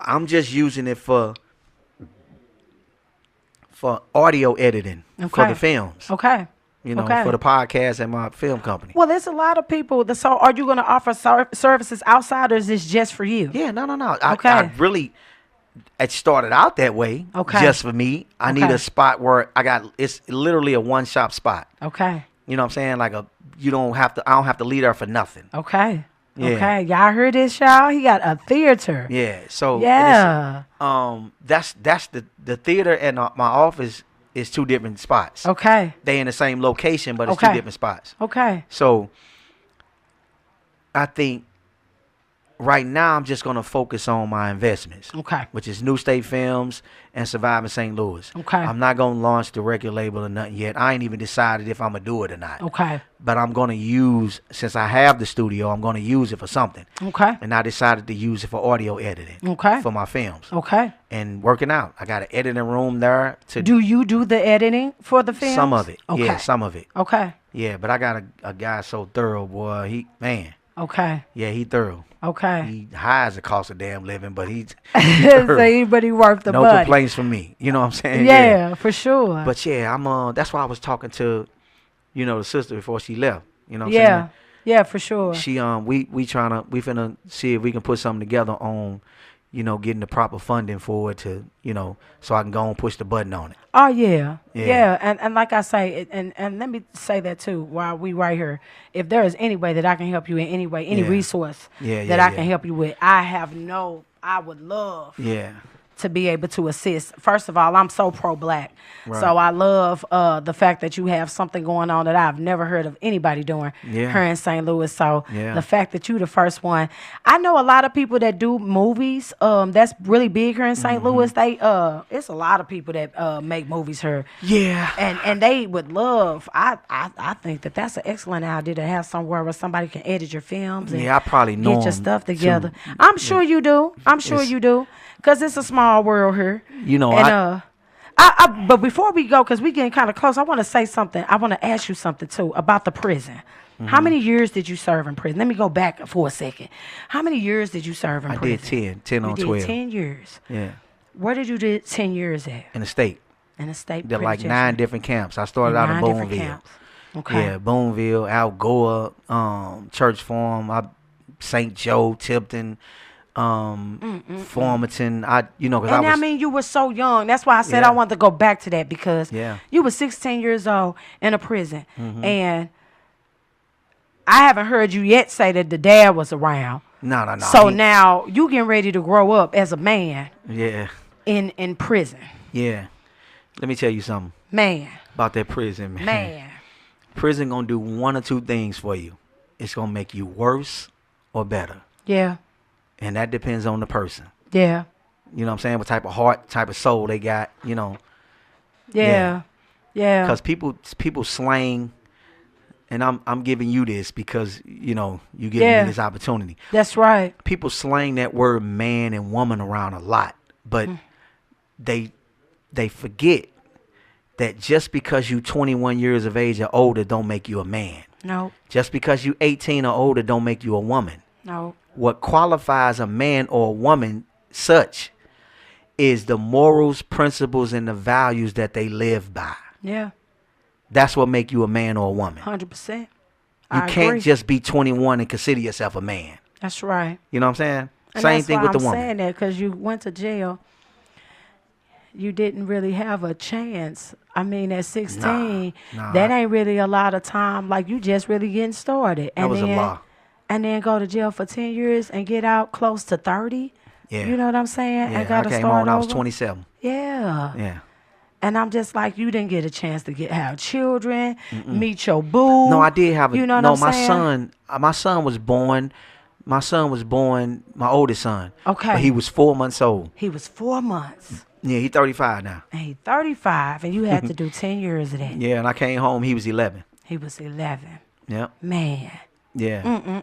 I'm just using it for audio editing for the films. Okay. For the podcast and my film company. Well, there's a lot of people. So are you going to offer services outside, or is this just for you? Yeah, no. Okay. It started out that way, just for me. I need a spot where it's literally a one-shop spot. Okay. You know what I'm saying? Like I don't have to leave there for nothing. Okay. Yeah. Okay. Y'all heard this, y'all? He got a theater. Yeah. So yeah. That's the theater and my office is 2 different spots. Okay. They in the same location, but it's 2 different spots. Okay. So I think right now I'm just gonna focus on my investments. Okay. Which is New State Films and Surviving St. Louis. Okay. I'm not gonna launch the record label or nothing yet. I ain't even decided if I'm gonna do it or not. Okay. But I'm gonna use, since I have the studio, I'm gonna use it for something. Okay. And I decided to use it for audio editing. Okay. For my films. Okay. And working out. I got an editing room there to do. You do the editing for the films? Some of it. Okay. Yeah, some of it. Okay. Yeah, but I got a guy so thorough, boy. Okay. Yeah, he thorough. Okay. He high as a cost of damn living, but he's so anybody worth the no money. complaints from me. You know what I'm saying? Yeah, for sure. But yeah, I'm that's why I was talking to, the sister before she left. You know what I'm saying? Yeah, for sure. She we finna see if we can put something together on, getting the proper funding for it to, so I can go and push the button on it. Oh yeah. And like I say, and let me say that too while we right here. If there is any way that I can help you in any way, any resource that I can help you with, I would love to be able to assist. First of all, I'm so pro-black. Right. So I love the fact that you have something going on that I've never heard of anybody doing here in St. Louis. So the fact that you the first one. I know a lot of people that do movies. That's really big here in St. Louis. They it's a lot of people that make movies here. Yeah. And they would love, I think that's an excellent idea to have somewhere where somebody can edit your films and I probably know get your stuff together. I'm sure you do. I'm sure you do. Because it's a small world here. But before we go, because we're getting kind of close, I want to say something. I want to ask you something, too, about the prison. Mm-hmm. How many years did you serve in prison? Let me go back for a second. How many years did you serve in prison? I did 10 on 12. 10 years. Yeah. Where did you do 10 years at? In the state. In the state. There like 9 different camps. I started out in Boonville. Okay. Yeah, Boonville, Algoa, Church Farm, St. Joe, Tipton. Formerton, I mean, you were so young. That's why I said I wanted to go back to that because you were 16 years old in a prison, and I haven't heard you yet say that the dad was around. No. So now you getting ready to grow up as a man. Yeah. In prison. Yeah. Let me tell you something. Man. About that prison, man. Man. Prison gonna do 1 or 2 things for you. It's gonna make you worse or better. Yeah. And that depends on the person. Yeah. You know what I'm saying? What type of heart, type of soul they got, Yeah. Because people slang, and I'm giving you this because, you giving me this opportunity. That's right. People slang that word man and woman around a lot, but they forget that just because you 21 years of age or older don't make you a man. No. Just because you 18 or older don't make you a woman. No. What qualifies a man or a woman such is the morals, principles, and the values that they live by. Yeah. That's what make you a man or a woman. 100%. You can't just be 21 and consider yourself a man. That's right. You know what I'm saying? And same thing with the woman. I'm saying that because you went to jail. You didn't really have a chance. I mean, at 16, that ain't really a lot of time. Like, you just really getting started. That was a law. And then go to jail for 10 years and get out close to 30. Yeah. You know what I'm saying? Yeah, and gotta I came start home when I was over. 27. Yeah. Yeah. And I'm just like, you didn't get a chance to have children, meet your boo. No, I did have you know what I'm saying? My son was born, my oldest son. Okay. But he was 4 months old. He was 4 months. Yeah, he's 35 now. And he's 35, and you had to do 10 years of that. Yeah, and I came home, he was 11. He was 11. Yep. Man. Yeah.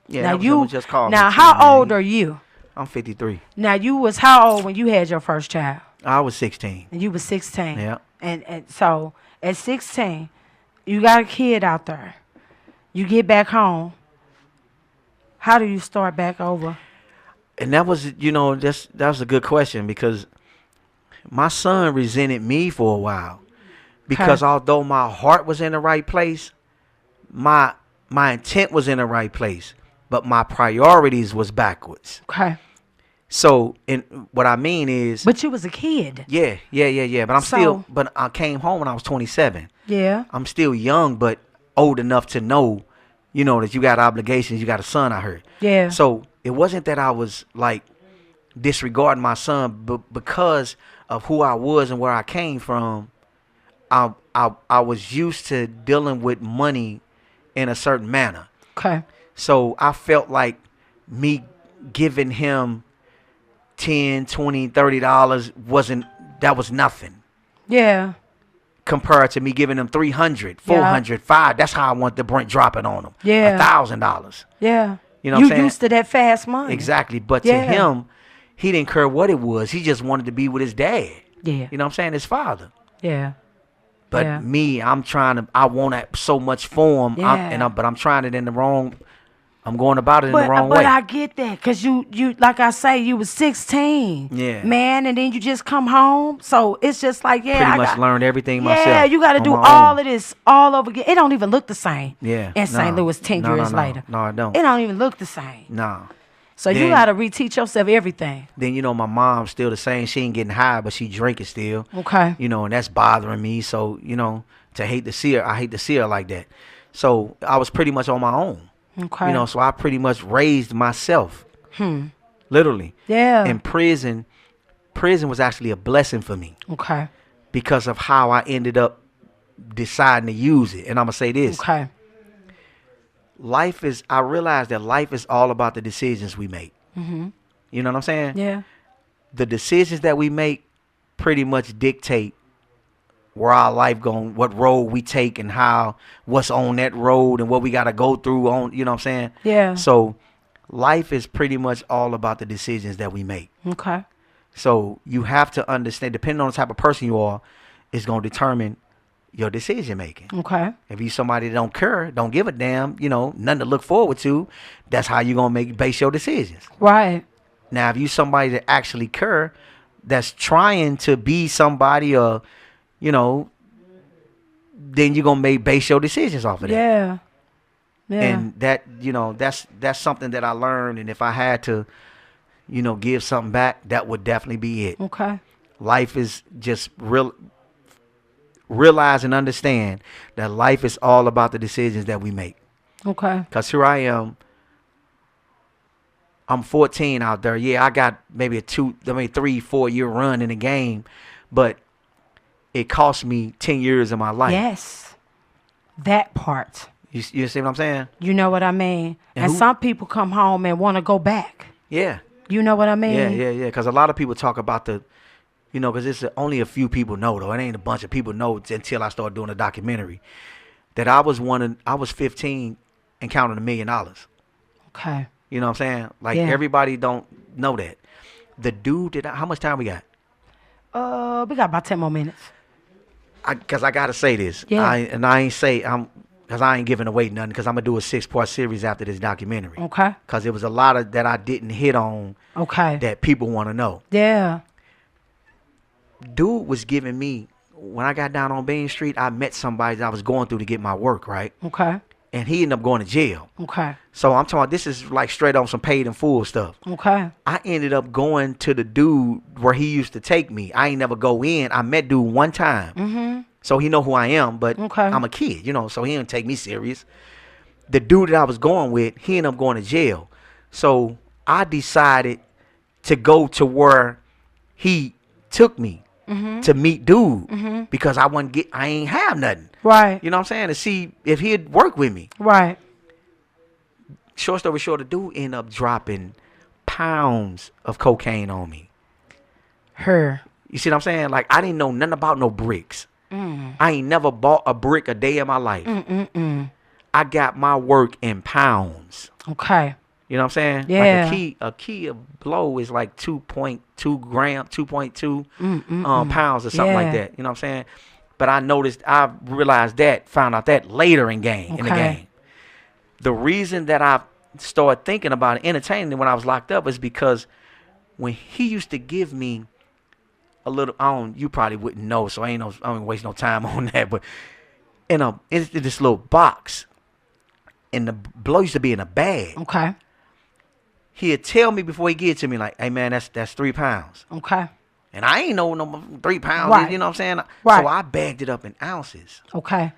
Yeah, now how old are you? I'm 53. Now, you was how old when you had your first child? I was 16. And you was 16. Yeah. And so, at 16, you got a kid out there. You get back home. How do you start back over? And that was, that was a good question because my son resented me for a while. Because although my heart was in the right place, my intent was in the right place, but my priorities was backwards. Okay. So, and what I mean is, But you was a kid. yeah. But I came home when I was 27. Yeah. I'm still young, but old enough to know, that you got obligations. You got a son, I heard. Yeah. So it wasn't that I was like disregarding my son, but because of who I was and where I came from, I was used to dealing with money in a certain manner. Okay. So I felt like me giving him $10, $20, $30 that was nothing Yeah. compared to me giving them $300, $400, $500. That's how I want the Brent dropping on them. Yeah. $1,000. Yeah. You know what I'm saying? Used to that fast money. Exactly. But Yeah. to him, he didn't care what it was. He just wanted to be with his dad. Yeah. You know what I'm saying? His father. Yeah. But Yeah. me, I want that so much for him. Yeah. But I'm trying it in the wrong. I'm going about it in the wrong but way. I get that because you like I say, you was 16. Yeah. Man, and then you just come home. So it's just like, yeah. Pretty much learned everything myself. Yeah, you got to do on my all own. of this all over again. It don't even look the same. Yeah. In St. No. Louis 10 No, years no. later. No, I don't. It don't even look the same. No. So you Then- got to reteach yourself everything. Then, my mom's still the same. She ain't getting high, but she drinking still. Okay. And that's bothering me. So, I hate to see her like that. So I was pretty much on my own. Okay. So I pretty much raised myself. Literally. Yeah. And prison was actually a blessing for me Okay. because of how I ended up deciding to use it. And I'm going to say this. Okay. I realized that life is all about the decisions we make. Mm-hmm. You know what I'm saying? Yeah. The decisions that we make pretty much dictate where our life going, what road we take, and what's on that road, and what we got to go through on. You know what I'm saying? Yeah. So life is pretty much all about the decisions that we make. Okay. So you have to understand, depending on the type of person you are, it's going to determine your decision making. Okay. If you somebody that don't care, don't give a damn, nothing to look forward to, that's how you're going to base your decisions. Right. Now, if you somebody that actually care, that's trying to be somebody, or, then you're going to base your decisions off of that. Yeah. Yeah. And that, that's something that I learned. And if I had to, give something back, that would definitely be it. Okay. Life is just realize and understand that life is all about the decisions that we make. Okay. Because here I am. I'm 14 out there. Yeah, I got maybe a 3-4 year run in the game, but it cost me 10 years of my life. Yes. That part. You see what I'm saying? You know what I mean? And who- some people come home and want to go back. Yeah. You know what I mean? Yeah. Because a lot of people talk about because it's only a few people know, though. It ain't a bunch of people know until I started doing a documentary. That I was 15 and counting $1 million. Okay. You know what I'm saying? Like, Yeah. everybody don't know that. The dude how much time we got? We got about 10 more minutes. Because I got to say this. Yeah. Because I ain't giving away nothing, because I'm going to do a 6-part series after this documentary. Okay. Because there was a lot of that I didn't hit on Okay. that people want to know. Yeah. Dude was giving me, when I got down on Bain Street, I met somebody that I was going through to get my work, right? Okay. And he ended up going to jail. Okay. So I'm talking, this is like straight on some paid in full stuff. Okay. I ended up going to the dude where he used to take me. I ain't never go in. I met dude one time. Mm-hmm. So he know who I am, but Okay. I'm a kid, so he didn't take me serious. The dude that I was going with, he ended up going to jail. So I decided to go to where he took me to meet dude, because I ain't have nothing. Right. You know what I'm saying? To see if he'd work with me. Right. Short story short, the dude ended up dropping pounds of cocaine on me. Her. You see what I'm saying? Like, I didn't know nothing about no bricks. I ain't never bought a brick a day in my life. I got my work in pounds. Okay. You know what I'm saying? Yeah. Like a key of blow is like 2.2 grams, 2.2 pounds or something like Yeah. that. You know what I'm saying? But I realized found out that later in the game. The reason that I started thinking about it, entertaining it when I was locked up, is because when he used to give me a little, you probably wouldn't know, so I don't waste no time on that, but in this little box, and the blow used to be in a bag. Okay. he'd tell me before he get it to me, like, hey, man, that's 3 pounds. Okay. And I ain't know no 3 pounds, Right. you know what I'm saying? Right. So I bagged it up in ounces. Okay.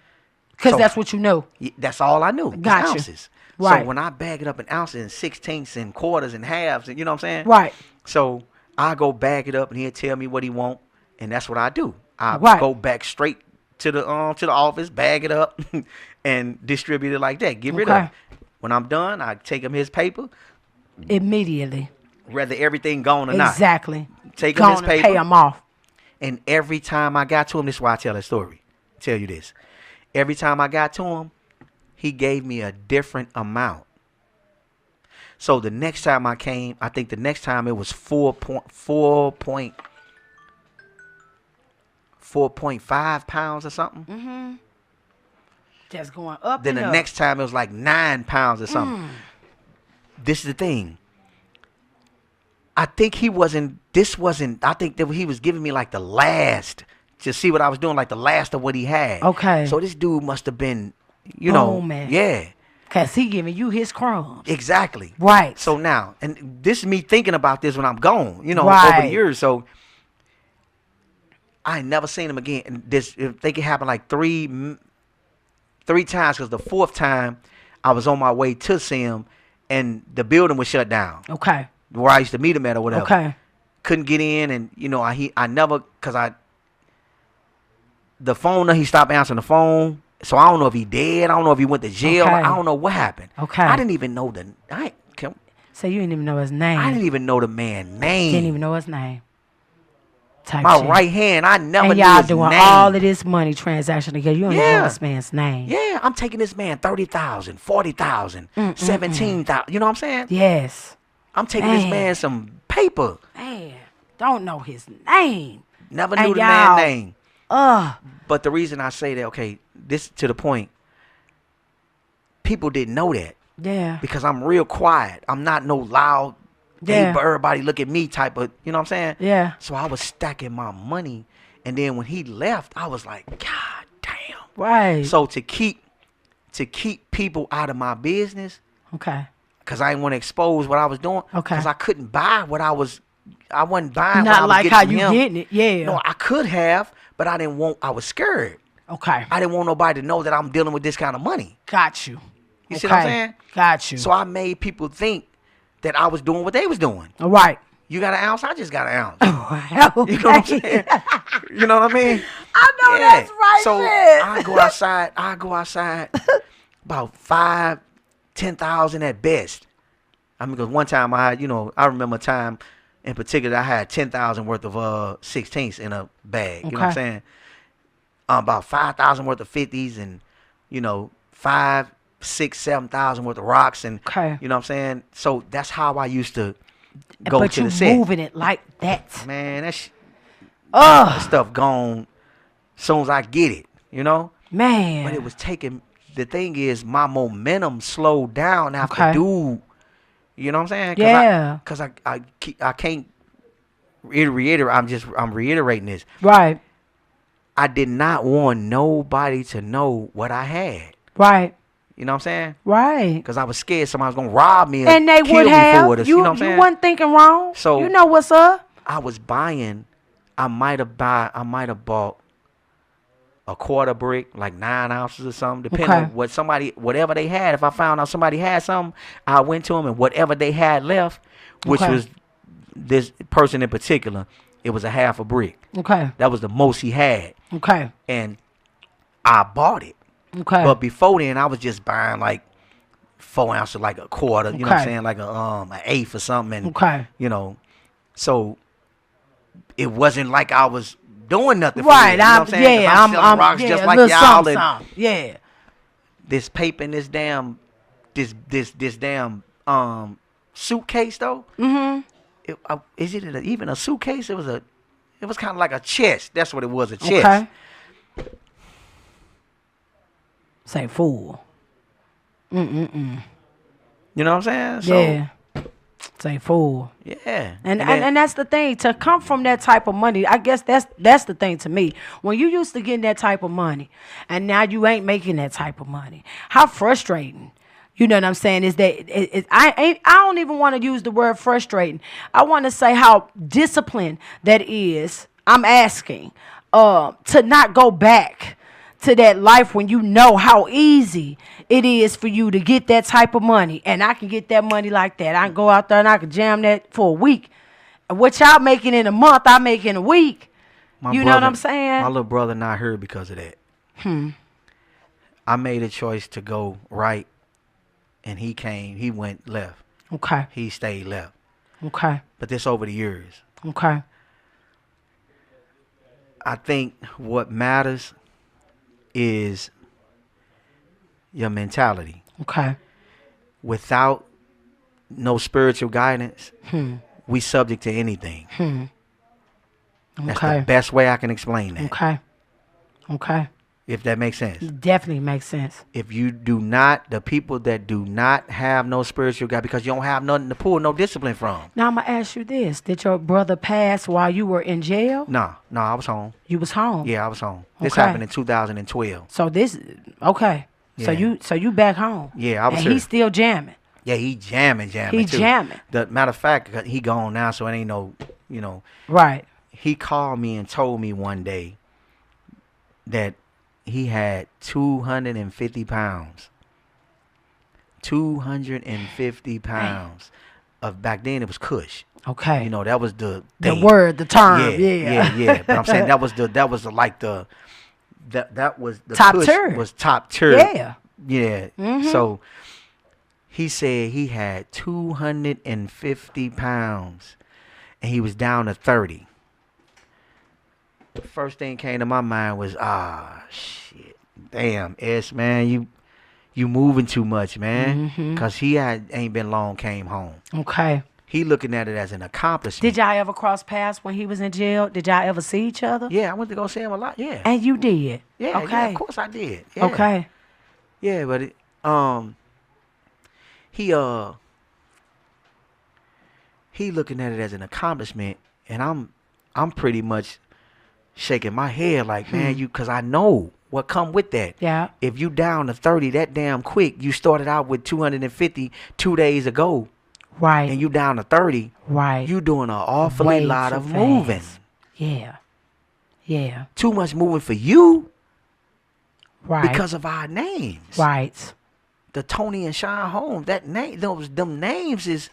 Because So- that's what you knew. That's all I knew. Got you. Ounces. Right. So when I bag it up in ounces and sixteenths and quarters and halves, and you know what I'm saying? Right. So I go bag it up and he'll tell me what he want, and that's what I do. I Right. go back straight to the office, bag it up, and distribute it like that. Get rid of Okay. it. When I'm done, I take him his paper, Immediately. whether everything gone or not. Exactly. Take Go him his on and paper. pay him off. And every time I got to him, this is why I tell that story. Tell you this. Every time I got to him, he gave me a different amount. So the next time I came, I think the next time it was 4.5 pounds or something. Mm-hmm. Just going up Then and the up. next time it was like 9 pounds or something. This is the thing. I think I think that he was giving me like the last to see what I was doing, like the last of what he had. Okay. So this dude must have been, you know, man. yeah, Because he giving you his crumbs. exactly. Right. So now, and this is me thinking about this when I'm gone, you know, over Right. the years. So I ain't never seen him again. And this, I think it happened like three times, because the fourth time I was on my way to see him and the building was shut down Okay. where I used to meet him at or whatever. Okay. Couldn't get in, and you know, I never, because the phone, he stopped answering the phone. So I don't know if he dead. I don't know if he went to jail. Okay. I don't know what happened. Okay. I didn't even know So you didn't even know his name. I didn't even know the man's name. Didn't even know his name. Type My shit. right hand, I never And knew y'all his doing name. all of this money transaction together. You don't even Yeah. know this man's name. Yeah, I'm taking this man 30,000, 40,000, 17,000. You know what I'm saying? Yes. I'm taking this Man. man some paper. Man, don't know his name. Never And knew the y'all- man's name. Ugh. But the reason I say that, okay, this to the point, people didn't know that Yeah. because I'm real quiet. I'm not no loud, Yeah. hey, but everybody look at me type of, you know what I'm saying? Yeah. So I was stacking my money, and then when he left, I was like, God damn. Right. So to keep people out of my business, Okay. because I didn't want to expose what I was doing, Okay. because I couldn't buy what I wasn't buying what I Not was like getting how from you him. getting it. Yeah. No, I could have, but I was scared. Okay. I didn't want nobody to know that I'm dealing with this kind of money. Got you. You see what I'm saying? Got you. So I made people think that I was doing what they was doing. All right. You got an ounce? I just got an ounce. Okay. You know what I'm saying? You know what I mean? I know that's right, So man. I go outside about 10,000 at best. I mean, because one time I remember a time in particular I had 10,000 worth of 16ths in a bag. You know what I'm Okay. saying? About 5,000 worth of 50s, and 5, 6, 7,000 worth of rocks, and Okay. you know what I'm saying. So that's how I used to go But to you the set. moving it like that. Man, that Oh, stuff gone as soon as I get it, man. But it was taking. The thing is, my momentum slowed down after Okay. dude. You know what I'm saying? Yeah. Because I can't reiterate. I'm reiterating this. Right. I did not want nobody to know what I had. Right. You know what I'm saying? Right. Because I was scared somebody was gonna rob me And they kill would me have. for this. You, You know what I'm saying? wasn't thinking wrong. So- you know what's up. I was buying. I might have bought a quarter brick, like 9 ounces or something, depending Okay. on whatever they had. If I found out somebody had something, I went to them, and whatever they had left, which Okay. was this person in particular, it was a half a brick. Okay. That was the most he had, Okay. and I bought it. Okay. But before then, I was just buying like 4 ounces, like a quarter. You know what I'm Okay. saying, like an eighth or something. And Okay. so it wasn't like I was doing nothing for Right. it, you know what I'm saying? 'Cause Yeah. I'm selling rocks yeah, just a like little y'all. something, And something. Yeah. this paper in this damn suitcase though. Mm-hmm. Is it even a suitcase? It was kind of like a chest. That's what it was, a chest. Okay. Say fool. You know what I'm saying? So, Yeah. Say fool. yeah. And then- that's the thing, to come from that type of money. I guess that's the thing to me. When you used to getting that type of money, and now you ain't making that type of money, how frustrating. You know what I'm saying? Is that I don't even want to use the word frustrating. I want to say how disciplined that is. I'm asking to not go back to that life when you know how easy it is for you to get that type of money. And I can get that money like that. I can go out there and I can jam that for a week. What y'all making in a month, I make in a week. You know what I'm saying? My little brother not here because of that. I made a choice to go right. And he went left. Okay. He stayed left. Okay. But this over the years. Okay. I think what matters is your mentality. Okay. Without no spiritual guidance, we subject to anything. That's the best way I can explain that. Okay. Okay. If that makes sense. Definitely makes sense. If you do not, the people that do not have no spiritual guide, because you don't have nothing to pull no discipline from. Now I'm going to ask you this. Did your brother pass while you were in jail? No, I was home. You was home? Yeah, I was home. This happened in 2012. So okay. Yeah. So you back home. Yeah, I was and here. he's still jamming. Yeah, he jamming He too. jamming. The matter of fact, he gone now, so it ain't no, Right. He called me and told me one day that he had 250 pounds. 250 pounds of, back then it was Kush. Okay. That was the word, the term. Yeah. But I'm saying that was the top Kush tier. was top tier. Yeah. Yeah. So he said he had 250 pounds and he was down to 30. The first thing came to my mind was, shit, damn, S, man, you moving too much, man. Cause he ain't been long came home. Okay. He looking at it as an accomplishment. Did y'all ever cross paths when he was in jail? Did y'all ever see each other? Yeah, I went to go see him a lot. Yeah. And you did? Yeah. Okay. Yeah, of course I did. Yeah. Okay. Yeah, but he looking at it as an accomplishment, and I'm pretty much shaking my head like, man, because I know what come with that. Yeah. If you down to 30 that damn quick, you started out with 250 2 days ago. Right. And you down to 30. Right. You doing an awfully lot of moving. Yeah. Yeah. Too much moving for you. Right. Because of our names. Right. The Tony and Sean Holmes, them names is,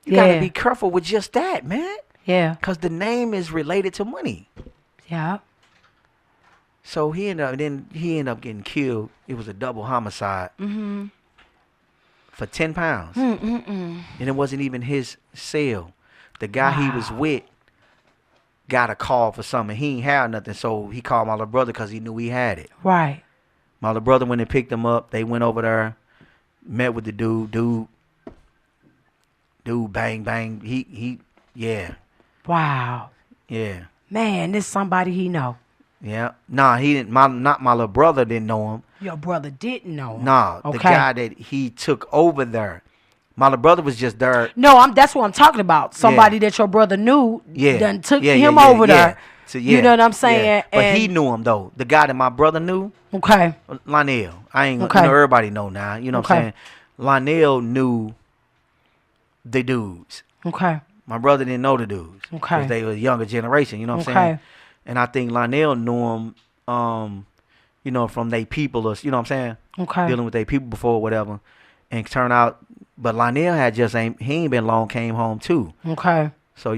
you gotta be careful with just that, man. Yeah. Because the name is related to money. Yeah. So he ended up getting killed. It was a double homicide. For 10 pounds. And it wasn't even his cell. The guy he was with got a call for something. He ain't had nothing, so he called my little brother because he knew he had it. Right. My little brother went and picked him up. They went over there, met with the dude. Dude, bang, bang. He, yeah. Wow. Yeah. Man, this somebody he know. Yeah. Nah, he didn't. Not my little brother didn't know him. Your brother didn't know him. Nah, okay. The guy that he took over there. My little brother was just there. No, that's what I'm talking about. Somebody that your brother knew done took him over there. So, you know what I'm saying? Yeah. But he knew him, though. The guy that my brother knew. Okay. Lionel. I ain't gonna everybody know now. You know what I'm saying? Lionel knew the dudes. Okay. My brother didn't know the dudes. Okay. Because they were a younger generation. You know what I'm saying? And I think Lionel knew him, from their people, or, you know what I'm saying? Okay. Dealing with their people before or whatever. And turn out, but Lionel he ain't been long came home too. Okay. So,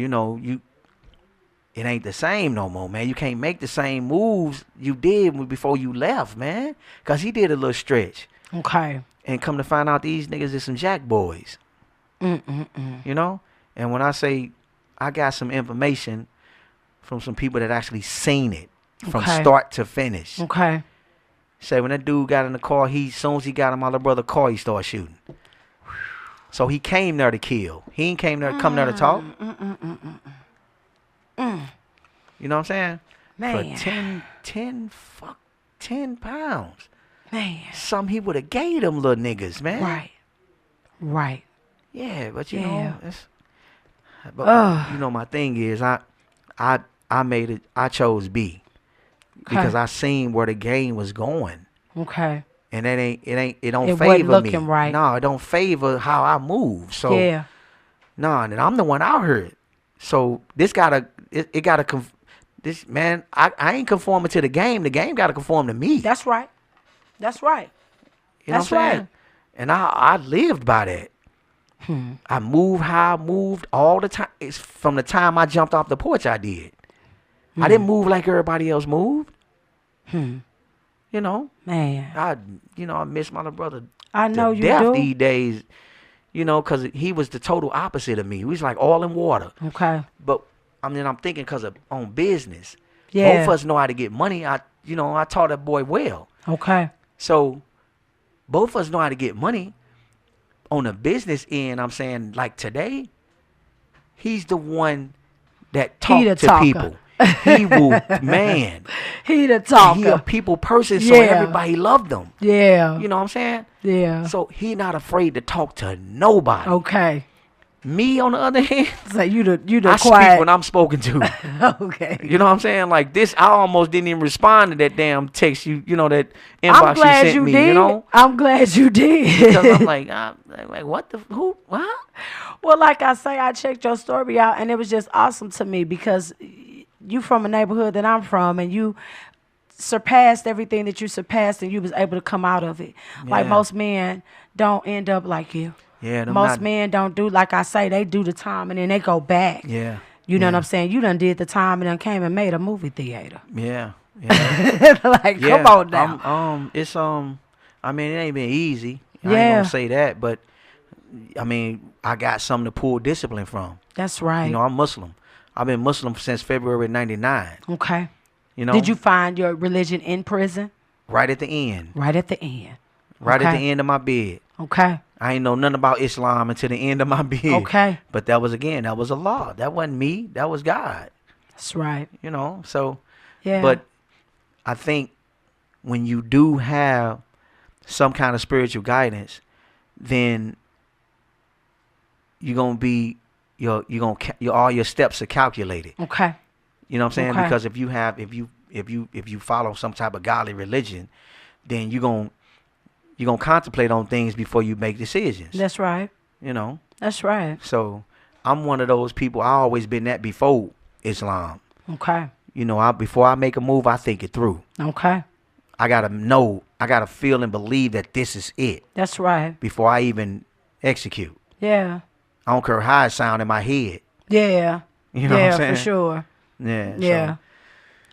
it ain't the same no more, man. You can't make the same moves you did before you left, man. Because he did a little stretch. Okay. And come to find out these niggas is some jack boys. You know? And when I say I got some information from some people that actually seen it from start to finish. Okay. Say when that dude got in the car, as soon as he got in my little brother's car, he started shooting. So he came there to kill. He ain't come there to talk. You know what I'm saying? Man. For 10 pounds. Man. Something he would have gave them little niggas, man. Right. Yeah, but you know, my thing is I made it. I chose B because I seen where the game was going. Okay. and it don't It wasn't favor me. looking right. No, it don't favor how I move. So Yeah. no, and I'm the one out here. So this this man, I ain't conforming to the game. The game gotta conform to me. That's right. That's right. You know That's what I'm saying? right. And I lived by that. I moved how I moved all the time. It's from the time I jumped off the porch, I did. I didn't move like everybody else moved. You know, Man. I miss my little brother. I know to you death do. these days. You know, because he was the total opposite of me. He was like all in water. Okay. But I mean, I'm thinking because of on business. Yeah. Both of us know how to get money. I taught that boy well. Okay. So both of us know how to get money. On the business end, I'm saying like today, he's the one that talks to people. He will, man. He the talker. He a people person, so Yeah. everybody loved him. Yeah. You know what I'm saying? Yeah. So he not afraid to talk to nobody. Okay. Me, on the other hand, So you the I quiet. speak when I'm spoken to. Okay. You know what I'm saying? Like this, I almost didn't even respond to that damn text that I'm inbox you glad sent you me. did. You know? I'm glad you did. Because I'm like, what the, who, what? Well, like I say, I checked your story out, and it was just awesome to me because you from a neighborhood that I'm from, and you surpassed everything that you surpassed, and you was able to come out of it. Like Yeah. most men don't end up like you. Yeah, them Most not- men don't do, like I say, they do the time and then they go back. Yeah. You know yeah. what I'm saying? You done did the time and then came and made a movie theater. Yeah. Yeah. Like, Yeah, come on now. it's I mean, it ain't been easy. I ain't Yeah. gonna say that, but I mean, I got something to pull discipline from. That's right. You know, I'm Muslim. I've been Muslim since February '99. Okay. You know, Did you find your religion in prison? right at the end, Right at the end. right at Okay. the end of my bed. Okay. I ain't know nothing about Islam until the end of my bed. Okay. But that was Allah. That wasn't me. That was God. That's right. You know, so. Yeah. But I think when you do have some kind of spiritual guidance, then you're gonna be all your steps are calculated. Okay. You know what I'm saying? Okay. Because if you follow some type of godly religion, then you're gonna contemplate on things before you make decisions. That's right. You know. That's right. So I'm one of those people. I always been that before Islam. Okay. You know, before I make a move, I think it through. Okay. I gotta feel and believe that this is it That's right. before I even execute. Yeah. I don't care how it sound in my head. Yeah. You know yeah, what I'm saying? for sure. Yeah. Yeah. So,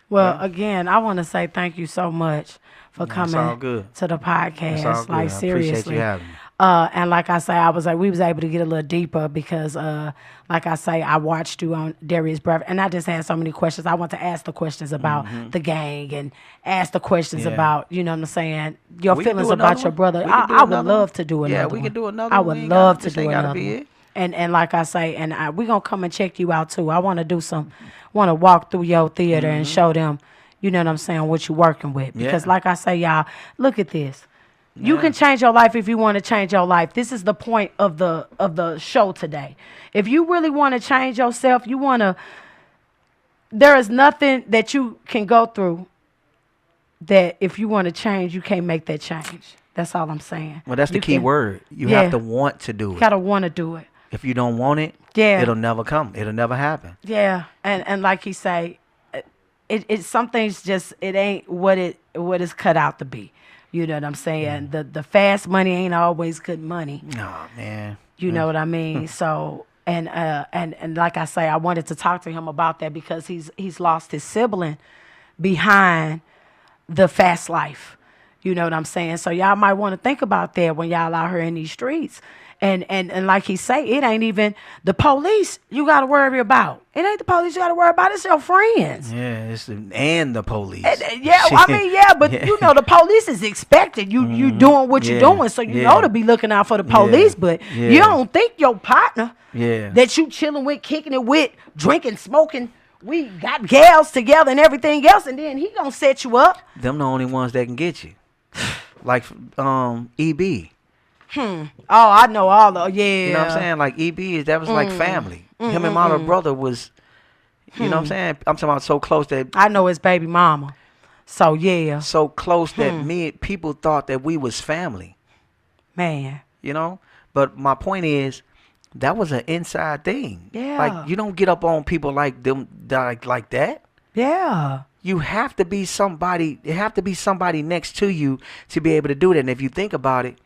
Well, again, I want to say thank you so much for it's coming all good. to the podcast. It's all good. Like I appreciate seriously. you having me. And like I say, we was able to get a little deeper because, like I say, I watched you on Darius Breath, and I just had so many questions. I want to ask the questions about the gang and ask the questions Yeah. about, you know what I'm saying, your We can feelings do about another your one. brother. We can do I would another love one. to do another Yeah, one. we can do another I one. would We ain't love gotta- to this do ain't gotta another be one. it. And like I say, and we're going to come and check you out too. I want to walk through your theater and show them, you know what I'm saying, what you're working with. Because Yeah. like I say, y'all, look at this. You can change your life if you want to change your life. This is the point of the show today. If you really want to change yourself, there is nothing that you can go through that if you want to change, you can't make that change. That's all I'm saying. Well, that's the You key can- word. You Yeah. have to want to do You it. gotta want to do it. If you don't want it, Yeah. it'll never come. It'll never happen. Yeah, and like he say, it some things just it ain't what it's cut out to be. You know what I'm saying? The fast money ain't always good money. Oh man. You know what I mean? So and like I say, I wanted to talk to him about that because he's lost his sibling behind the fast life. You know what I'm saying? So y'all might want to think about that when y'all out here in these streets. And like he say, it ain't even the police you got to worry about. It ain't the police you got to worry about. It's your friends. Yeah, and the police. Yeah, I mean, yeah, but you know the police is expected. You doing what you're Yeah, doing, so you yeah. know to be looking out for the police. But yeah. you don't think your partner Yeah. that you chilling with, kicking it with, drinking, smoking, we got gals together and everything else, and then he gonna set you up. Them the only ones that can get you. Like EB. Oh, I know all the yeah. You know what I'm saying? Like EB that was like family. Him and my little brother was, you know what I'm saying? I'm talking about so close that I know his baby mama. So yeah, So close that people thought that we was family. man. You know? But my point is, that was an inside thing. Yeah. Like, you don't get up on people like them like that. Yeah. You have to be somebody. It have to be somebody next to you to be able to do that. And if you think about it,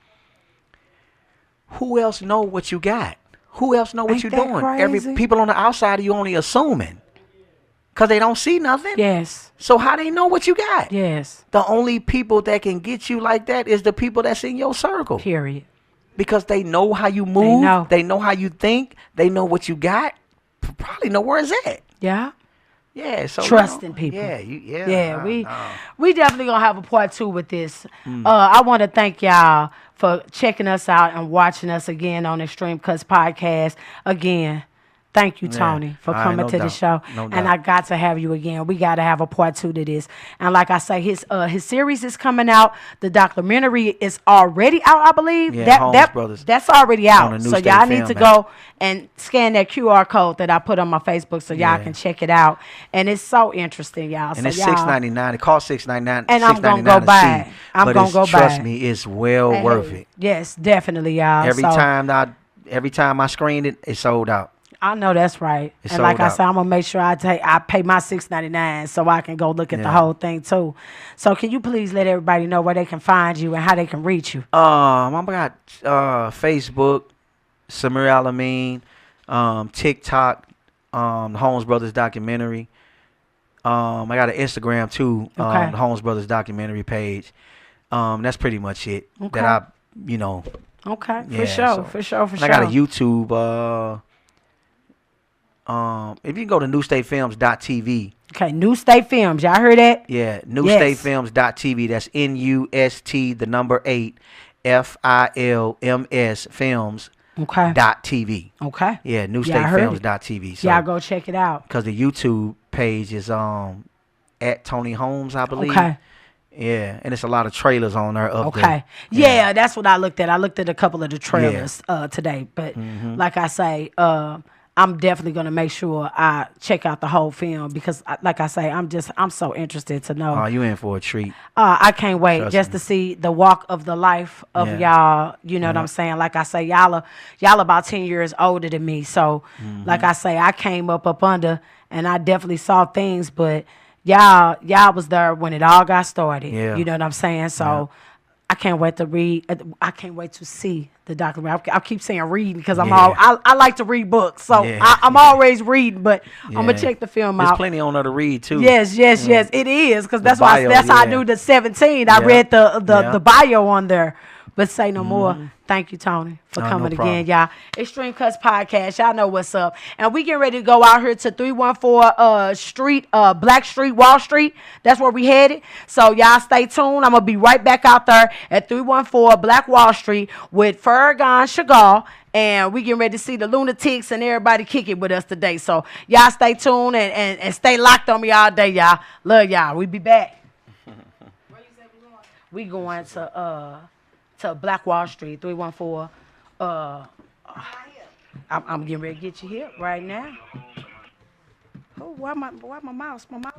who else know what you got? Who else know what Ain't you're that doing? crazy? People on the outside of you only assuming, cause they don't see nothing. Yes. So how they know what you got? Yes. The only people that can get you like that is the people that's in your circle. Period. Because they know how you move. know. They know how you think. They know what you got. Probably know where it's at. Yeah. Yeah. So Trusting people. Yeah. Yeah, we definitely gonna have a part 2 with this. I want to thank y'all for checking us out and watching us again on Extreme Cuts Podcast. Again, thank you, Tony, for coming to the show. No and doubt. I got to have you again. We got to have a part 2 to this. And like I say, his series is coming out. The documentary is already out, I believe. Yeah, Holmes Brothers. That's already On out. the New So State y'all need Film, to man. go and scan that QR code that I put on my Facebook so y'all can check it out. And it's so interesting, y'all. And so it's y'all, $6.99. It costs $6.99. And I'm gonna go buy it. I'm gonna go buy Trust it. me, it's well worth it. Yes, definitely, y'all. Every time I screen it, it's sold out. I know that's right. It's and like sold I out. said, I'm gonna make sure I pay my $6.99 so I can go look at the whole thing too. So can you please let everybody know where they can find you and how they can reach you? I got Facebook, Samir Alameen, TikTok, the Holmes Brothers documentary. I got an Instagram too, Okay. the Holmes Brothers documentary page. That's pretty much it. Okay. That I, Okay, yeah, for sure, so- for sure. And I got a YouTube. If you can go to newstatefilms.tv. Okay, New State Films, y'all heard that? Yeah, newstatefilms.tv. That's NUST the number 8 FILMS films Okay. .tv. Okay. Yeah, heard it. newstatefilms.tv. So Y'all go check it out. because the YouTube page is at Tony Holmes, I believe. Okay. Yeah, and it's a lot of trailers on there of Okay. the, Yeah, that's what I looked at. I looked at a couple of the trailers today. But like I say, I'm definitely going to make sure I check out the whole film because, like I say, I'm so interested to know. Oh, you in for a treat. I can't wait Trust just me. to see the walk of the life of y'all. You know what I'm saying? Like I say, y'all about 10 years older than me. So, like I say, I came up under, and I definitely saw things, but y'all was there when it all got started. Yeah. You know what I'm saying? So, I can't wait to read. I can't wait to see the documentary. I keep saying reading because I like to read books, so I'm always reading. But I'm gonna check the film There's out. plenty on there to read too. Yes, it is because that's bio, why I yeah. knew the 17. I Yeah. read the Yeah. bio on there. But say no more. Thank you, Tony, for No, coming no again, problem. y'all. Extreme Cuts Podcast. Y'all know what's up. And we getting ready to go out here to 314 Street, Black Street, Wall Street. That's where we headed. So y'all stay tuned. I'm going to be right back out there at 314 Black Wall Street with Farragon Chagall. And we getting ready to see the lunatics and everybody kick it with us today. So y'all stay tuned and stay locked on me all day, y'all. Love y'all. We be back. Where you say we going? We going to Black Wall Street, 314. I'm getting ready to get you here right now. Oh, why my mouse? My mouse.